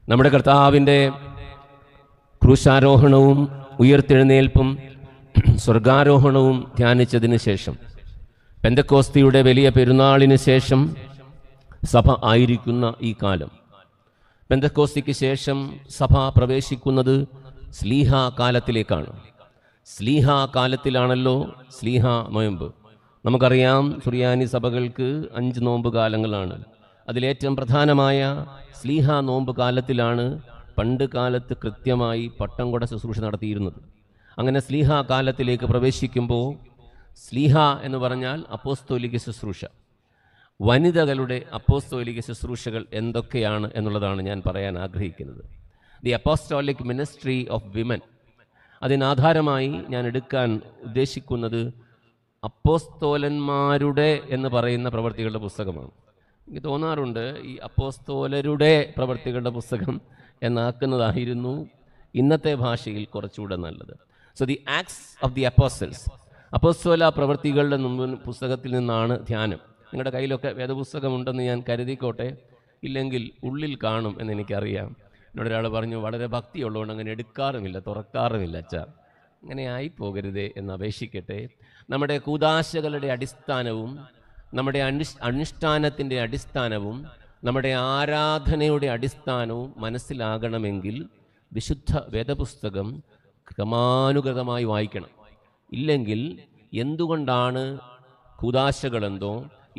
നമ്മുടെ കർത്താവിൻ്റെ ക്രൂശാരോഹണവും ഉയർത്തെഴുന്നേൽപ്പും സ്വർഗാരോഹണവും ധ്യാനിച്ചതിന് ശേഷം പെന്തക്കോസ്തിയുടെ വലിയ പെരുന്നാളിന് ശേഷം സഭ ആയിരിക്കുന്ന ഈ കാലം, പെന്തക്കോസ്തിക്ക് ശേഷം സഭ പ്രവേശിക്കുന്നത് സ്ലീഹ കാലത്തിലേക്കാണ്. സ്ലീഹ കാലത്തിലാണല്ലോ സ്ലീഹ നോയമ്പ്. നമുക്കറിയാം, സുറിയാനി സഭകൾക്ക് 5 നോമ്പ് കാലങ്ങളാണ്. അതിലേറ്റവും പ്രധാനമായ സ്ലീഹ നോമ്പ് കാലത്തിലാണ് പണ്ട് കാലത്ത് കൃത്യമായി പട്ടം കൊട ശുശ്രൂഷ നടത്തിയിരുന്നത്. അങ്ങനെ സ്ലീഹ കാലത്തിലേക്ക് പ്രവേശിക്കുമ്പോൾ സ്ലീഹ എന്ന് പറഞ്ഞാൽ അപ്പോസ്തോലിക ശുശ്രൂഷ. വനിതകളുടെ അപ്പോസ്തോലിക ശുശ്രൂഷകൾ എന്തൊക്കെയാണ് എന്നുള്ളതാണ് ഞാൻ പറയാൻ ആഗ്രഹിക്കുന്നത്. The apostolic ministry of women. അതിനാധാരമായി ഞാൻ എടുക്കാൻ ഉദ്ദേശിക്കുന്നത് അപ്പോസ്തോലന്മാരുടെ എന്ന് പറയുന്ന പ്രവൃത്തികളുടെ പുസ്തകമാണ്. എനിക്ക് തോന്നാറുണ്ട് ഈ അപ്പോസ്തോലരുടെ പ്രവൃത്തികളുടെ പുസ്തകം എന്നാക്കുന്നതായിരുന്നു ഇന്നത്തെ ഭാഷയിൽ കുറച്ചുകൂടെ നല്ലത്. So the acts of the apostles, അപ്പോസ്തോല പ്രവൃത്തികളുടെ പുസ്തകത്തിൽ നിന്നാണ് ധ്യാനം. നിങ്ങളുടെ കയ്യിലൊക്കെ വേദപുസ്തകം ഉണ്ടെന്ന് ഞാൻ കരുതിക്കോട്ടെ, ഇല്ലെങ്കിൽ ഉള്ളിൽ കാണും എന്നെനിക്കറിയാം. എന്നോട് ഒരാൾ പറഞ്ഞു, വളരെ ഭക്തിയുള്ളതുകൊണ്ട് അങ്ങനെ എടുക്കാറുമില്ല, തുറക്കാറുമില്ല അച്ഛാ. അങ്ങനെ ആയി പോകരുതേ എന്ന് അപേക്ഷിക്കട്ടെ. നമ്മുടെ കൂദാശകളുടെ അടിസ്ഥാനവും നമ്മുടെ അനുഷ്ഠാനത്തിൻ്റെ അടിസ്ഥാനവും നമ്മുടെ ആരാധനയുടെ അടിസ്ഥാനവും മനസ്സിലാകണമെങ്കിൽ വിശുദ്ധ വേദപുസ്തകം ക്രമാനുഗതമായി വായിക്കണം. ഇല്ലെങ്കിൽ എന്തുകൊണ്ടാണ് കൂദാശകളെന്നോ,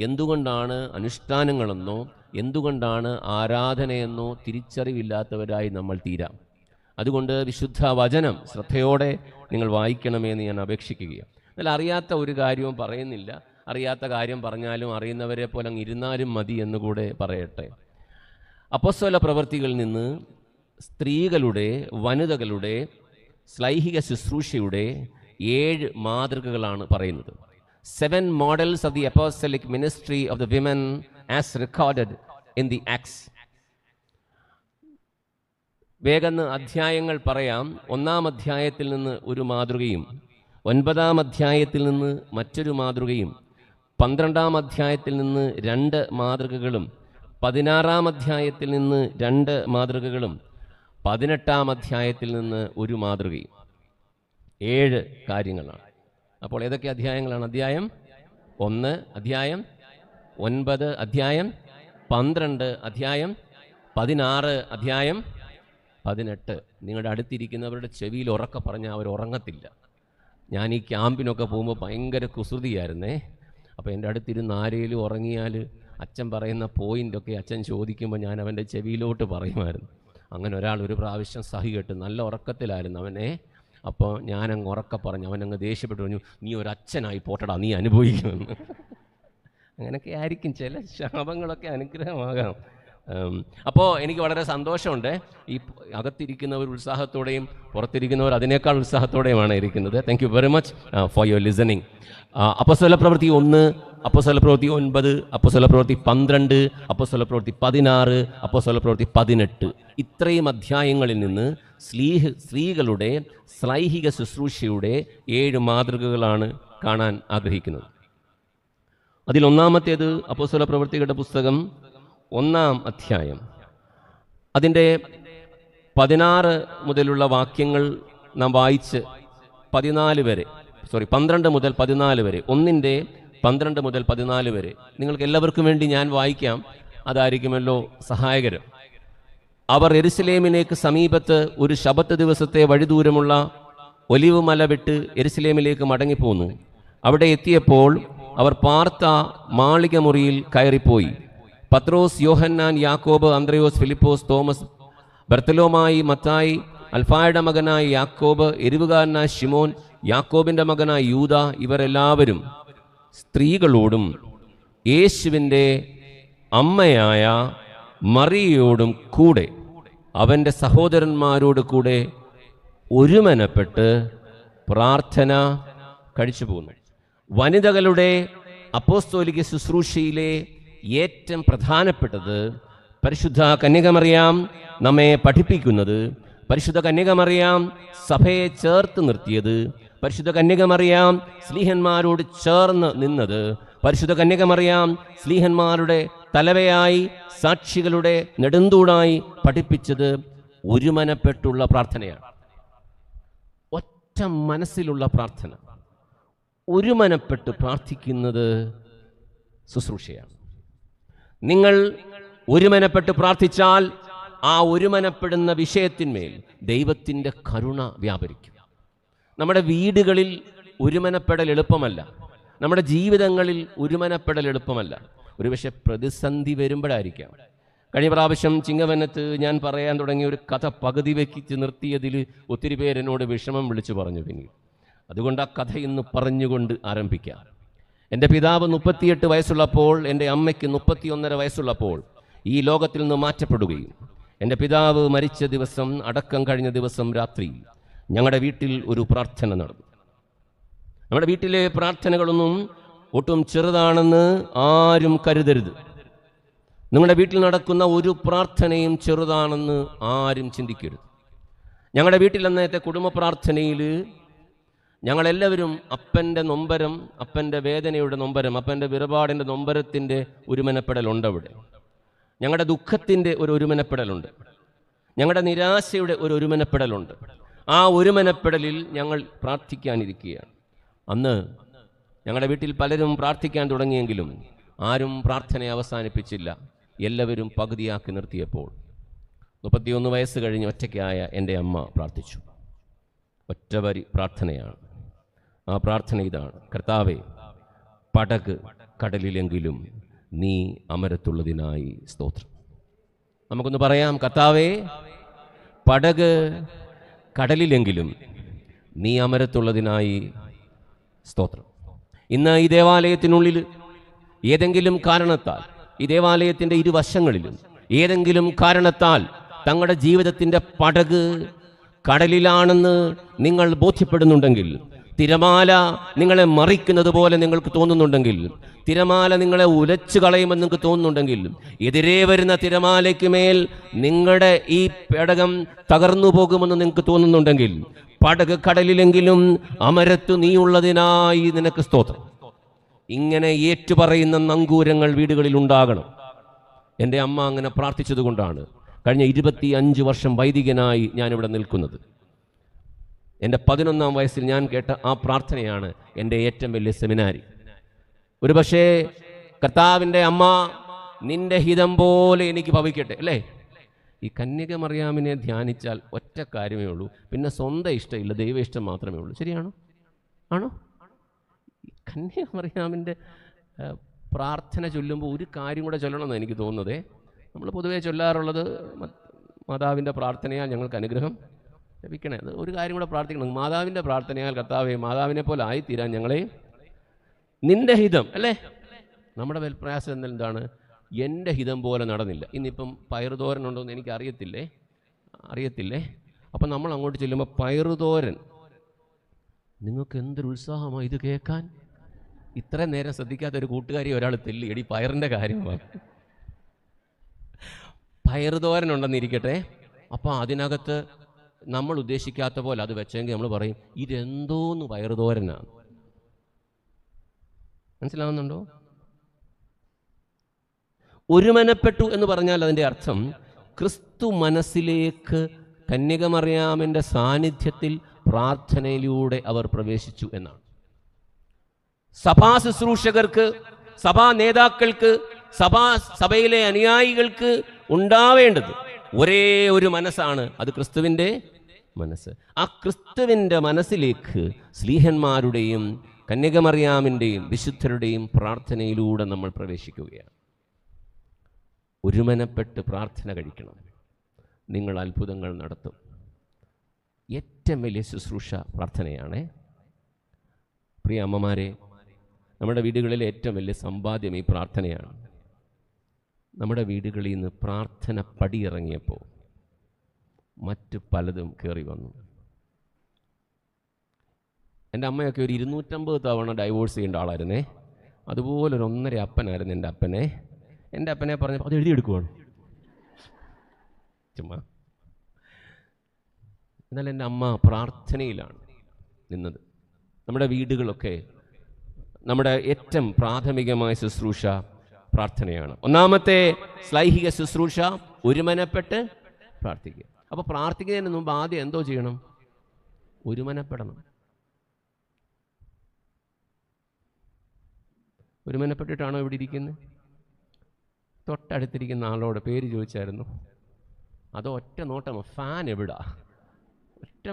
എന്തുകൊണ്ടാണ് അനുഷ്ഠാനങ്ങളെന്നോ, എന്തുകൊണ്ടാണ് ആരാധനയെന്നോ തിരിച്ചറിവില്ലാത്തവരായി നമ്മൾ തീരാം. അതുകൊണ്ട് വിശുദ്ധ വചനം ശ്രദ്ധയോടെ നിങ്ങൾ വായിക്കണമെന്ന് ഞാൻ അപേക്ഷിക്കുകയാണ്. എന്നാൽ അറിയാത്ത ഒരു കാര്യവും പറയുന്നില്ല. അറിയാത്ത കാര്യം പറഞ്ഞാലും അറിയുന്നവരെ പോലെ അങ്ങ് ഇരുന്നാലും മതി എന്നുകൂടെ പറയട്ടെ. അപ്പോസ്തല പ്രവൃത്തികളിൽ നിന്ന് സ്ത്രീകളുടെ, വനിതകളുടെ ശ്ലൈഹിക ശുശ്രൂഷയുടെ 7 മാതൃകകളാണ് പറയുന്നത്. 7 models of the apostolic ministry of the women as recorded in the Acts. വേഗം അധ്യായങ്ങൾ പറയാം. 1-ാം അധ്യായത്തിൽ നിന്ന് ഒരു മാതൃകയും 9-ാം അധ്യായത്തിൽ നിന്ന് മറ്റൊരു മാതൃകയും 12-ാം അധ്യായത്തിൽ നിന്ന് 2 മാതൃകകളും 16-ാം അധ്യായത്തിൽ നിന്ന് 2 മാതൃകകളും 18-ാം അധ്യായത്തിൽ നിന്ന് ഒരു മാതൃകയും. 7 കാര്യങ്ങളാണ്. അപ്പോൾ ഏതൊക്കെ അധ്യായങ്ങളാണ്? അധ്യായം 1, അധ്യായം 9, അധ്യായം 12, അധ്യായം 16, അധ്യായം 18. നിങ്ങളുടെ അടുത്തിരിക്കുന്നവരുടെ ചെവിയിൽ ഉറക്കെ പറഞ്ഞാൽ അവർ ഉറങ്ങത്തില്ല. ഞാൻ ഈ ക്യാമ്പിനൊക്കെ പോകുമ്പോൾ ഭയങ്കര കുസൃതിയായിരുന്നേ. അപ്പോൾ എൻ്റെ അടുത്തിരുന്ന് ആരെങ്കിലും ഉറങ്ങിയാൽ അച്ഛൻ പറയുന്ന പോയിൻ്റൊക്കെ അച്ഛൻ ചോദിക്കുമ്പോൾ ഞാൻ അവൻ്റെ ചെവിയിലോട്ട് പറയുമായിരുന്നു. അങ്ങനെ ഒരാൾ ഒരു പ്രാവശ്യം സഹി കേട്ട് നല്ല ഉറക്കത്തിലായിരുന്നു അവനെ. അപ്പോൾ ഞാനങ്ങ് ഉറക്കെ പറഞ്ഞു, അവനങ്ങ് ദേഷ്യപ്പെട്ട് പറഞ്ഞു, നീ ഒരച്ഛനായി പോട്ടടാ, നീ അനുഭവിക്കുമെന്ന്. അങ്ങനെയൊക്കെ ആയിരിക്കും, ചില ശാപങ്ങളൊക്കെ അനുഗ്രഹമാകാം. അപ്പോൾ എനിക്ക് വളരെ സന്തോഷമുണ്ട്. ഈ അകത്തിരിക്കുന്നവർ ഉത്സാഹത്തോടെയും പുറത്തിരിക്കുന്നവർ അതിനേക്കാൾ ഉത്സാഹത്തോടെയുമാണ് ഇരിക്കുന്നത്. Thank you very much for your listening. അപ്പോസ്തല പ്രവൃത്തി 1, അപ്പോസ്തല പ്രവൃത്തി 9, അപ്പോസ്തല പ്രവൃത്തി 12, അപ്പോസ്തല പ്രവൃത്തി 16, അപ്പോസ്തല പ്രവൃത്തി 18. ഇത്രയും അധ്യായങ്ങളിൽ നിന്ന് സ്ത്രീകളുടെ ശ്ലൈഹിക ശുശ്രൂഷയുടെ 7 മാതൃകകളാണ് കാണാൻ ആഗ്രഹിക്കുന്നത്. അതിൽ ഒന്നാമത്തേത് അപ്പോസ്തല പ്രവൃത്തികളുടെ പുസ്തകം 1-ാം അധ്യായം, അതിൻ്റെ 16 മുതലുള്ള വാക്യങ്ങൾ നാം വായിച്ച് 12 മുതൽ 14 വരെ, 1-ന്റെ 12 മുതൽ 14 വരെ നിങ്ങൾക്ക് എല്ലാവർക്കും വേണ്ടി ഞാൻ വായിക്കാം. അതായിരിക്കുമല്ലോ സഹായകരം. അവർ യെരുശലേമിലേക്ക് സമീപത്ത് ഒരു ശബത്ത് ദിവസത്തെ വഴിദൂരമുള്ള ഒലിവ് മല വിട്ട് യെരുശലേമിലേക്ക് മടങ്ങിപ്പോന്നു. അവിടെ എത്തിയപ്പോൾ അവർ പാർത്ത മാളിക മുറിയിൽ കയറിപ്പോയി. പത്രോസ്, യോഹന്നാൻ, യാക്കോബ്, അന്ത്രയോസ്, ഫിലിപ്പോസ്, തോമസ്, ബർത്തലോമായി, മത്തായി, അൽഫായുടെ മകനായ യാക്കോബ്, എരിവുകാരനായ ശിമോൻ, യാക്കോബിൻ്റെ മകനായ യൂദ, ഇവരെല്ലാവരും സ്ത്രീകളോടും യേശുവിൻ്റെ അമ്മയായ മറിയയോടും കൂടെ അവൻ്റെ സഹോദരന്മാരോട് കൂടെ ഒരുമനപ്പെട്ട് പ്രാർത്ഥന കഴിച്ചു പോകുന്നു. വനിതകളുടെ അപ്പോസ്തോലിക ശുശ്രൂഷയിലെ ഏറ്റവും പ്രധാനപ്പെട്ടത് പരിശുദ്ധ കന്യകമറിയാം നമ്മെ പഠിപ്പിക്കുന്നത്, പരിശുദ്ധ കന്യകമറിയാം സഭയെ ചേർത്ത് നിർത്തിയത്, പരിശുദ്ധ കന്യകമറിയാം സ്ലീഹന്മാരോട് ചേർന്ന് നിന്നത്, പരിശുദ്ധ കന്യകമറിയാം സ്ലീഹന്മാരുടെ തലവയായി സാക്ഷികളുടെ നെടുന്തൂണായി പഠിപ്പിച്ചത് ഒരുമനപ്പെട്ടുള്ള പ്രാർത്ഥനയാണ്. ഒറ്റ മനസ്സിലുള്ള പ്രാർത്ഥന, ഒരുമനപ്പെട്ട് പ്രാർത്ഥിക്കുന്നത് ശുശ്രൂഷയാണ്. നിങ്ങൾ ഒരുമനപ്പെട്ട് പ്രാർത്ഥിച്ചാൽ ആ ഒരുമനപ്പെടുന്ന വിഷയത്തിന്മേൽ ദൈവത്തിൻ്റെ കരുണ വ്യാപരിക്കും. നമ്മുടെ വീടുകളിൽ ഒരുമനപ്പെടൽ എളുപ്പമല്ല, നമ്മുടെ ജീവിതങ്ങളിൽ ഒരുമനപ്പെടൽ എളുപ്പമല്ല. ഒരുപക്ഷെ പ്രതിസന്ധി വരുമ്പോഴായിരിക്കാം. കഴിഞ്ഞ പ്രാവശ്യം ചിങ്ങവനത്ത് ഞാൻ പറയാൻ തുടങ്ങിയ ഒരു കഥ പകുതി വെക്കിച്ച് നിർത്തിയതിൽ ഒത്തിരി പേരെന്നോട് വിഷമം വിളിച്ചു പറഞ്ഞു. പിന്നീട് അതുകൊണ്ട് ആ കഥ ഇന്ന് പറഞ്ഞുകൊണ്ട് ആരംഭിക്കാം. എൻ്റെ പിതാവ് 38 വയസ്സുള്ളപ്പോൾ, എൻ്റെ അമ്മയ്ക്ക് 31.5 വയസ്സുള്ളപ്പോൾ ഈ ലോകത്തിൽ നിന്ന് മാറ്റപ്പെടുകയും എൻ്റെ പിതാവ് മരിച്ച ദിവസം, അടക്കം കഴിഞ്ഞ ദിവസം രാത്രി ഞങ്ങളുടെ വീട്ടിൽ ഒരു പ്രാർത്ഥന നടന്നു. നമ്മുടെ വീട്ടിലെ പ്രാർത്ഥനകളൊന്നും ഒട്ടും ചെറുതാണെന്ന് ആരും കരുതരുത്. നിങ്ങളുടെ വീട്ടിൽ നടക്കുന്ന ഒരു പ്രാർത്ഥനയും ചെറുതാണെന്ന് ആരും ചിന്തിക്കരുത്. ഞങ്ങളുടെ വീട്ടിൽ അന്നത്തെ കുടുംബ പ്രാർത്ഥനയിൽ ഞങ്ങളെല്ലാവരും അപ്പൻ്റെ നൊമ്പരം, അപ്പൻ്റെ വേദനയുടെ നൊമ്പരം, അപ്പൻ്റെ വേർപാടിൻ്റെ നൊമ്പരത്തിൻ്റെ ഒരുമനപ്പെടലുണ്ട്. അവിടെ ഞങ്ങളുടെ ദുഃഖത്തിൻ്റെ ഒരു ഒരുമനപ്പെടലുണ്ട്, ഞങ്ങളുടെ നിരാശയുടെ ഒരു ഒരുമനപ്പെടലുണ്ട്. ആ ഒരുമനപ്പെടലിൽ ഞങ്ങൾ പ്രാർത്ഥിക്കാനിരിക്കുകയാണ്. അന്ന് ഞങ്ങളുടെ വീട്ടിൽ പലരും പ്രാർത്ഥിക്കാൻ തുടങ്ങിയെങ്കിലും ആരും പ്രാർത്ഥനയെ അവസാനിപ്പിച്ചില്ല. എല്ലാവരും പകുതിയാക്കി നിർത്തിയപ്പോൾ 31 വയസ്സ് കഴിഞ്ഞ് ഒറ്റയ്ക്കായ എൻ്റെ അമ്മ പ്രാർത്ഥിച്ചു. ഒറ്റവരി പ്രാർത്ഥനയാണ്. ആ പ്രാർത്ഥന ഇതാണ്: കർത്താവേ, പടക് കടലിലെങ്കിലും നീ അമരത്തുള്ളതിനായി സ്തോത്രം. നമുക്കൊന്ന് പറയാം: കർത്താവേ, പടക് കടലിലെങ്കിലും നീ അമരത്തുള്ളതിനായി സ്തോത്രം. ഇന്ന് ഈ ദേവാലയത്തിനുള്ളിൽ ഏതെങ്കിലും കാരണത്താൽ, ഈ ദേവാലയത്തിൻ്റെ ഇരുവശങ്ങളിലും ഏതെങ്കിലും കാരണത്താൽ തങ്ങളുടെ ജീവിതത്തിൻ്റെ പടക് കടലിലാണെന്ന് നിങ്ങൾ ബോധ്യപ്പെടുന്നുണ്ടെങ്കിൽ, തിരമാല നിങ്ങളെ മറിക്കുന്നത് പോലെ നിങ്ങൾക്ക് തോന്നുന്നുണ്ടെങ്കിൽ, തിരമാല നിങ്ങളെ ഉലച്ചു കളയുമെന്ന് നിങ്ങൾക്ക് തോന്നുന്നുണ്ടെങ്കിൽ, എതിരെ വരുന്ന തിരമാലയ്ക്ക് മേൽ നിങ്ങളുടെ ഈ പേടകം തകർന്നു പോകുമെന്ന് നിങ്ങൾക്ക് തോന്നുന്നുണ്ടെങ്കിൽ, പടക് കടലിലെങ്കിലും അമരത്തു നീയുള്ളതിനായി നിനക്ക് സ്തോത്രം. ഇങ്ങനെ ഏറ്റുപറയുന്ന നങ്കൂരങ്ങൾ വീടുകളിൽ ഉണ്ടാകണം. എൻ്റെ അമ്മ അങ്ങനെ പ്രാർത്ഥിച്ചത് കൊണ്ടാണ് കഴിഞ്ഞ 25 വർഷം വൈദികനായി ഞാനിവിടെ നിൽക്കുന്നത്. എൻ്റെ 11ാം വയസ്സിൽ ഞാൻ കേട്ട ആ പ്രാർത്ഥനയാണ് എൻ്റെ ഏറ്റവും വലിയ സെമിനാരി. ഒരു പക്ഷേ കർത്താവിൻ്റെ അമ്മ, നിന്റെ ഹിതം പോലെ എനിക്ക് ഭവിക്കട്ടെ, അല്ലേ? ഈ കന്യക മറിയാമിനെ ധ്യാനിച്ചാൽ ഒറ്റ കാര്യമേ ഉള്ളൂ, പിന്നെ സ്വന്തം ഇഷ്ടമില്ല, ദൈവ ഇഷ്ടം മാത്രമേ ഉള്ളൂ. ശരിയാണോ? ആണോ? കന്യക മറിയാമിൻ്റെ പ്രാർത്ഥന ചൊല്ലുമ്പോൾ ഒരു കാര്യം കൂടെ ചൊല്ലണമെന്ന് എനിക്ക് തോന്നുന്നത്. നമ്മൾ പൊതുവേ ചൊല്ലാറുള്ളത് മാതാവിൻ്റെ പ്രാർത്ഥനയാൽ ഞങ്ങൾക്ക് അനുഗ്രഹം ലഭിക്കണേ. അത് ഒരു കാര്യം കൂടെ പ്രാർത്ഥിക്കണം: മാതാവിൻ്റെ പ്രാർത്ഥനയാൽ കർത്താവേ, മാതാവിനെ പോലെ ആയിത്തീരാൻ ഞങ്ങളെ നിന്റെ ഹിതം, അല്ലേ? നമ്മുടെ പ്രയാസം എന്താണ്? എൻ്റെ ഹിതം പോലെ നടന്നില്ല. ഇന്നിപ്പം പയറുതോരനുണ്ടോയെന്ന് എനിക്ക് അറിയത്തില്ലേ. അപ്പം നമ്മൾ അങ്ങോട്ട് ചെല്ലുമ്പോൾ പയറുതോരൻ, നിങ്ങൾക്ക് എന്തൊരു ഉത്സാഹമാണ് ഇത് കേൾക്കാൻ. ഇത്ര നേരം ശ്രദ്ധിക്കാത്ത ഒരു കൂട്ടുകാരി ഒരാൾ തെല്ലി, എടി പയറിൻ്റെ കാര്യമാണ്. പയറുതോരനുണ്ടെന്നിരിക്കട്ടെ, അപ്പം അതിനകത്ത് നമ്മൾ ഉദ്ദേശിക്കാത്ത പോലെ അത് വെച്ചെങ്കിൽ നമ്മൾ പറയും ഇതെന്തോന്ന് പയറുതോരനാണ്. മനസ്സിലാവുന്നുണ്ടോ? ഒരുമനപ്പെട്ടു എന്ന് പറഞ്ഞാൽ അതിൻ്റെ അർത്ഥം ക്രിസ്തു മനസ്സിലേക്ക് കന്യകമറിയാമിൻ്റെ സാന്നിധ്യത്തിൽ പ്രാർത്ഥനയിലൂടെ അവർ പ്രവേശിച്ചു എന്നാണ്. സഭാ ശുശ്രൂഷകർക്ക്, സഭാ നേതാക്കൾക്ക്, സഭയിലെ അനുയായികൾക്ക് ഉണ്ടാവേണ്ടത് ഒരേ ഒരു മനസ്സാണ്. അത് ക്രിസ്തുവിൻ്റെ മനസ്സ്. ആ ക്രിസ്തുവിൻ്റെ മനസ്സിലേക്ക് ശ്ലീഹന്മാരുടെയും കന്യകമറിയാമിൻ്റെയും വിശുദ്ധരുടെയും പ്രാർത്ഥനയിലൂടെ നമ്മൾ പ്രവേശിക്കുകയാണ്. ഒരുമനപ്പെട്ട് പ്രാർത്ഥന കഴിക്കണം. നിങ്ങൾ അത്ഭുതങ്ങൾ നടത്തും. ഏറ്റവും വലിയ ശുശ്രൂഷ പ്രാർത്ഥനയാണ്. പ്രിയ അമ്മമാരെ, നമ്മുടെ വീടുകളിലെ ഏറ്റവും വലിയ സമ്പാദ്യം ഈ പ്രാർത്ഥനയാണ്. നമ്മുടെ വീടുകളിൽ നിന്ന് പ്രാർത്ഥന പടിയിറങ്ങിയപ്പോൾ മറ്റ് പലതും കയറി വന്നു. എൻ്റെ അമ്മയൊക്കെ ഒരു 250 തവണ ഡൈവോഴ്സ് ചെയ്യേണ്ട ആളായിരുന്നേ. അതുപോലൊരു 1.5 അപ്പനായിരുന്നു എൻ്റെ അപ്പനെ. എൻ്റെ അപ്പനെ പറഞ്ഞപ്പോൾ അത് എഴുതിയെടുക്കുവാണ് ചുമ്മാ. എന്നാൽ എൻ്റെ അമ്മ പ്രാർത്ഥനയിലാണ് നിന്നത്. നമ്മുടെ വീടുകളൊക്കെ, നമ്മുടെ ഏറ്റവും പ്രാഥമികമായ ശുശ്രൂഷ പ്രാർത്ഥനയാണ്. ഒന്നാമത്തെ ശ്ലൈഹിക ശുശ്രൂഷ ഒരുമനപ്പെട്ട് പ്രാർത്ഥിക്കുക. അപ്പോൾ പ്രാർത്ഥിക്കുന്നതിന് മുമ്പ് ആദ്യം എന്തോ ചെയ്യണം? ഒരുമനപ്പെടണം. ഒരുമനപ്പെട്ടിട്ടാണോ ഇവിടെ ഇരിക്കുന്നത്? തൊട്ടടുത്തിരിക്കുന്ന ആളോട് പേര് ചോദിച്ചായിരുന്നു? അതോ ഒറ്റ നോട്ടമോ? ഫാൻ എവിടാ? ഒറ്റ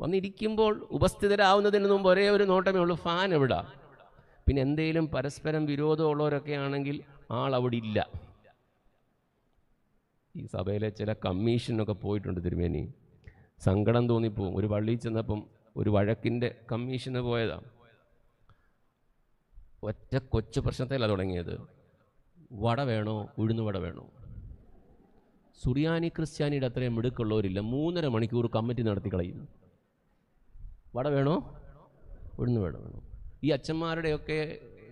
വന്നിരിക്കുമ്പോൾ ഉപസ്ഥിതരാവുന്നതിന് മുമ്പ് ഒരേ ഒരു നോട്ടമേ ഉള്ളൂ, ഫാൻ എവിടാ? പിന്നെ എന്തെങ്കിലും പരസ്പരം വിരോധമുള്ളവരൊക്കെ ആണെങ്കിൽ ആൾ അവിടെ ഇല്ല. ഈ സഭയിലെ ചില കമ്മീഷനൊക്കെ പോയിട്ടുണ്ട് തിരുമേനി, സങ്കടം തോന്നിപ്പോവും. ഒരു പള്ളിയിൽ ചെന്നപ്പം ഒരു വഴക്കിൻ്റെ കമ്മീഷന് പോയതാണ്. ഒറ്റ കൊച്ചു പ്രശ്നത്തിലാണ് തുടങ്ങിയത്. വട വേണോ, ഉഴുന്ന് വട വേണോ? സുറിയാനി ക്രിസ്ത്യാനിയുടെ അത്രയും മിടുക്കുള്ളവരില്ല. 3.5 മണിക്കൂർ കമ്മിറ്റി നടത്തി കളയുന്നു. വട വേണോ, ഉഴുന്ന് വട വേണോ? ഈ അച്ഛന്മാരുടെയൊക്കെ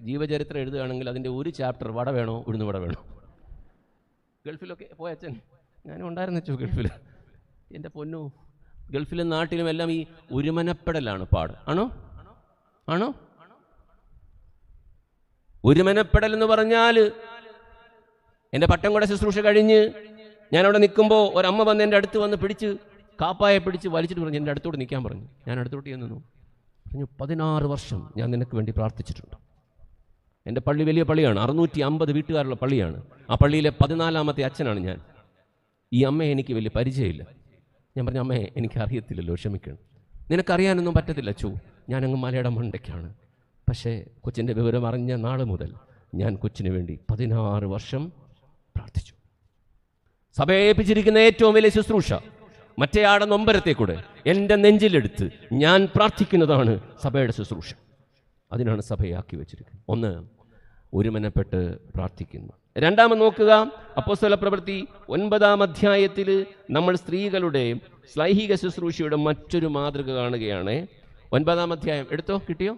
ജീവചരിത്രം എഴുതുകയാണെങ്കിൽ അതിൻ്റെ ഒരു ചാപ്റ്റർ വട വേണോ, ഉഴുന്ന് വട വേണോ. ഗൾഫിലൊക്കെ പോയ അച്ഛൻ, ഞാനും ഉണ്ടായിരുന്നു വെച്ചു ഗൾഫിൽ. എൻ്റെ പൊന്നു, ഗൾഫിലും നാട്ടിലും എല്ലാം ഈ ഒരുമനപ്പെടലാണ് പാട്. ആണോ? ആണോ? ഒരുമനപ്പെടൽ എന്ന് പറഞ്ഞാൽ, എൻ്റെ പട്ടം കൂടെ ശുശ്രൂഷ കഴിഞ്ഞ് ഞാനവിടെ നിൽക്കുമ്പോൾ ഒരമ്മ വന്ന് എൻ്റെ അടുത്ത് വന്ന് പിടിച്ച് കാപ്പായെ പിടിച്ച് വലിച്ചിട്ട് പറഞ്ഞു, എൻ്റെ അടുത്തോട്ട് നിൽക്കാൻ പറഞ്ഞു. ഞാൻ അടുത്തോട്ട് ചെന്നു പറഞ്ഞു, 16 വർഷം ഞാൻ നിനക്ക് വേണ്ടി പ്രാർത്ഥിച്ചിട്ടുണ്ട്. എൻ്റെ പള്ളി വലിയ പള്ളിയാണ്, 650 വീട്ടുകാരുള്ള പള്ളിയാണ്. ആ പള്ളിയിലെ 14ാമത്തെ അച്ഛനാണ് ഞാൻ. ഈ അമ്മയെ എനിക്ക് വലിയ പരിചയമില്ല. ഞാൻ പറഞ്ഞു, അമ്മയെ എനിക്ക് അറിയത്തില്ലല്ലോ, ക്ഷമിക്കണം. നിനക്കറിയാനൊന്നും പറ്റത്തില്ല അച്ചു, ഞാനങ്ങ് മലയുടെ മണ്ടയ്ക്കാണ്. പക്ഷേ കൊച്ചിൻ്റെ വിവരം അറിഞ്ഞ നാൾ മുതൽ ഞാൻ കൊച്ചിന് വേണ്ടി 16 വർഷം പ്രാർത്ഥിച്ചു. സഭയെ ഏൽപ്പിച്ചിരിക്കുന്ന ഏറ്റവും വലിയ ശുശ്രൂഷ മറ്റേയാടെ നൊമ്പരത്തെക്കൂടെ എൻ്റെ നെഞ്ചിലെടുത്ത് ഞാൻ പ്രാർത്ഥിക്കുന്നതാണ് സഭയുടെ ശുശ്രൂഷ. അതിനാണ് സഭയെ ആക്കി വെച്ചിരിക്കുന്നത്. ഒന്ന്, ഒരുമനപ്പെട്ട് പ്രാർത്ഥിക്കുന്നു. രണ്ടാമത് നോക്കുക, അപ്പോസ്തല പ്രവൃത്തി 9-ാം അധ്യായത്തിൽ നമ്മൾ സ്ത്രീകളുടെ ശ്ലൈഹിക ശുശ്രൂഷയുടെ മറ്റൊരു മാതൃക കാണുകയാണ്. 9-ാം അധ്യായം എടുത്തോ, കിട്ടിയോ?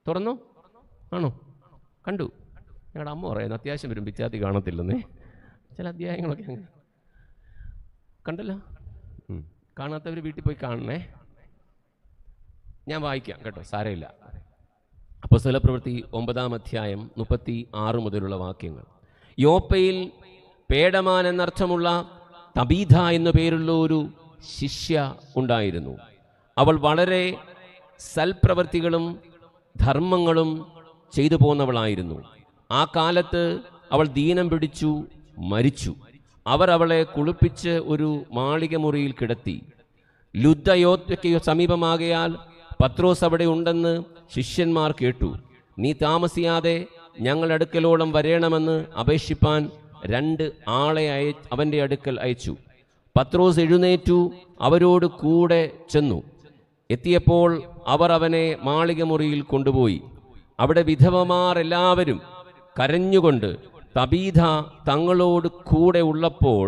തുറന്നോ? ആണോ? കണ്ടു? ഞങ്ങളുടെ അമ്മ പറയുന്നു അത്യാവശ്യം വരും, പിച്ചാത്തി കാണത്തില്ലെന്നേ. ചില അധ്യായങ്ങളൊക്കെ അങ്ങനെ കണ്ടല്ലോ. കാണാത്തവർ വീട്ടിൽ പോയി കാണണേ. ഞാൻ വായിക്കാം കേട്ടോ, സാരമില്ല. അപ്പോസ്തല പ്രവൃത്തി 9-ാം അധ്യായം 36 മുതലുള്ള വാക്യങ്ങൾ. യോപ്പയിൽ പേടമാൻ എന്നർത്ഥമുള്ള തബീഥ എന്നു പേരുള്ള ഒരു ശിഷ്യ ഉണ്ടായിരുന്നു. അവൾ വളരെ സൽപ്രവൃത്തികളും ധർമ്മങ്ങളും ചെയ്തു പോന്നവളായിരുന്നു. ആ കാലത്ത് അവൾ ദീനം പിടിച്ചു മരിച്ചു. അവർ അവളെ കുളിപ്പിച്ച് ഒരു മാളിക മുറിയിൽ കിടത്തി. ലുദ്ദയോത്തയ്ക്ക് സമീപമാകയാൽ പത്രോസ് അവിടെ ഉണ്ടെന്ന് ശിഷ്യന്മാർ കേട്ടു. നീ താമസിയാതെ ഞങ്ങളുടെ അടുക്കലോളം വരേണമെന്ന് അപേക്ഷിപ്പാൻ 2 ആളെ അവൻ്റെ അടുക്കൽ അയച്ചു. പത്രോസ് എഴുന്നേറ്റു അവരോട് കൂടെ ചെന്നു. എത്തിയപ്പോൾ അവർ അവനെ മാളിക മുറിയിൽ കൊണ്ടുപോയി. അവിടെ വിധവമാർ എല്ലാവരും കരഞ്ഞുകൊണ്ട് തബീഥ തങ്ങളോട് കൂടെ ഉള്ളപ്പോൾ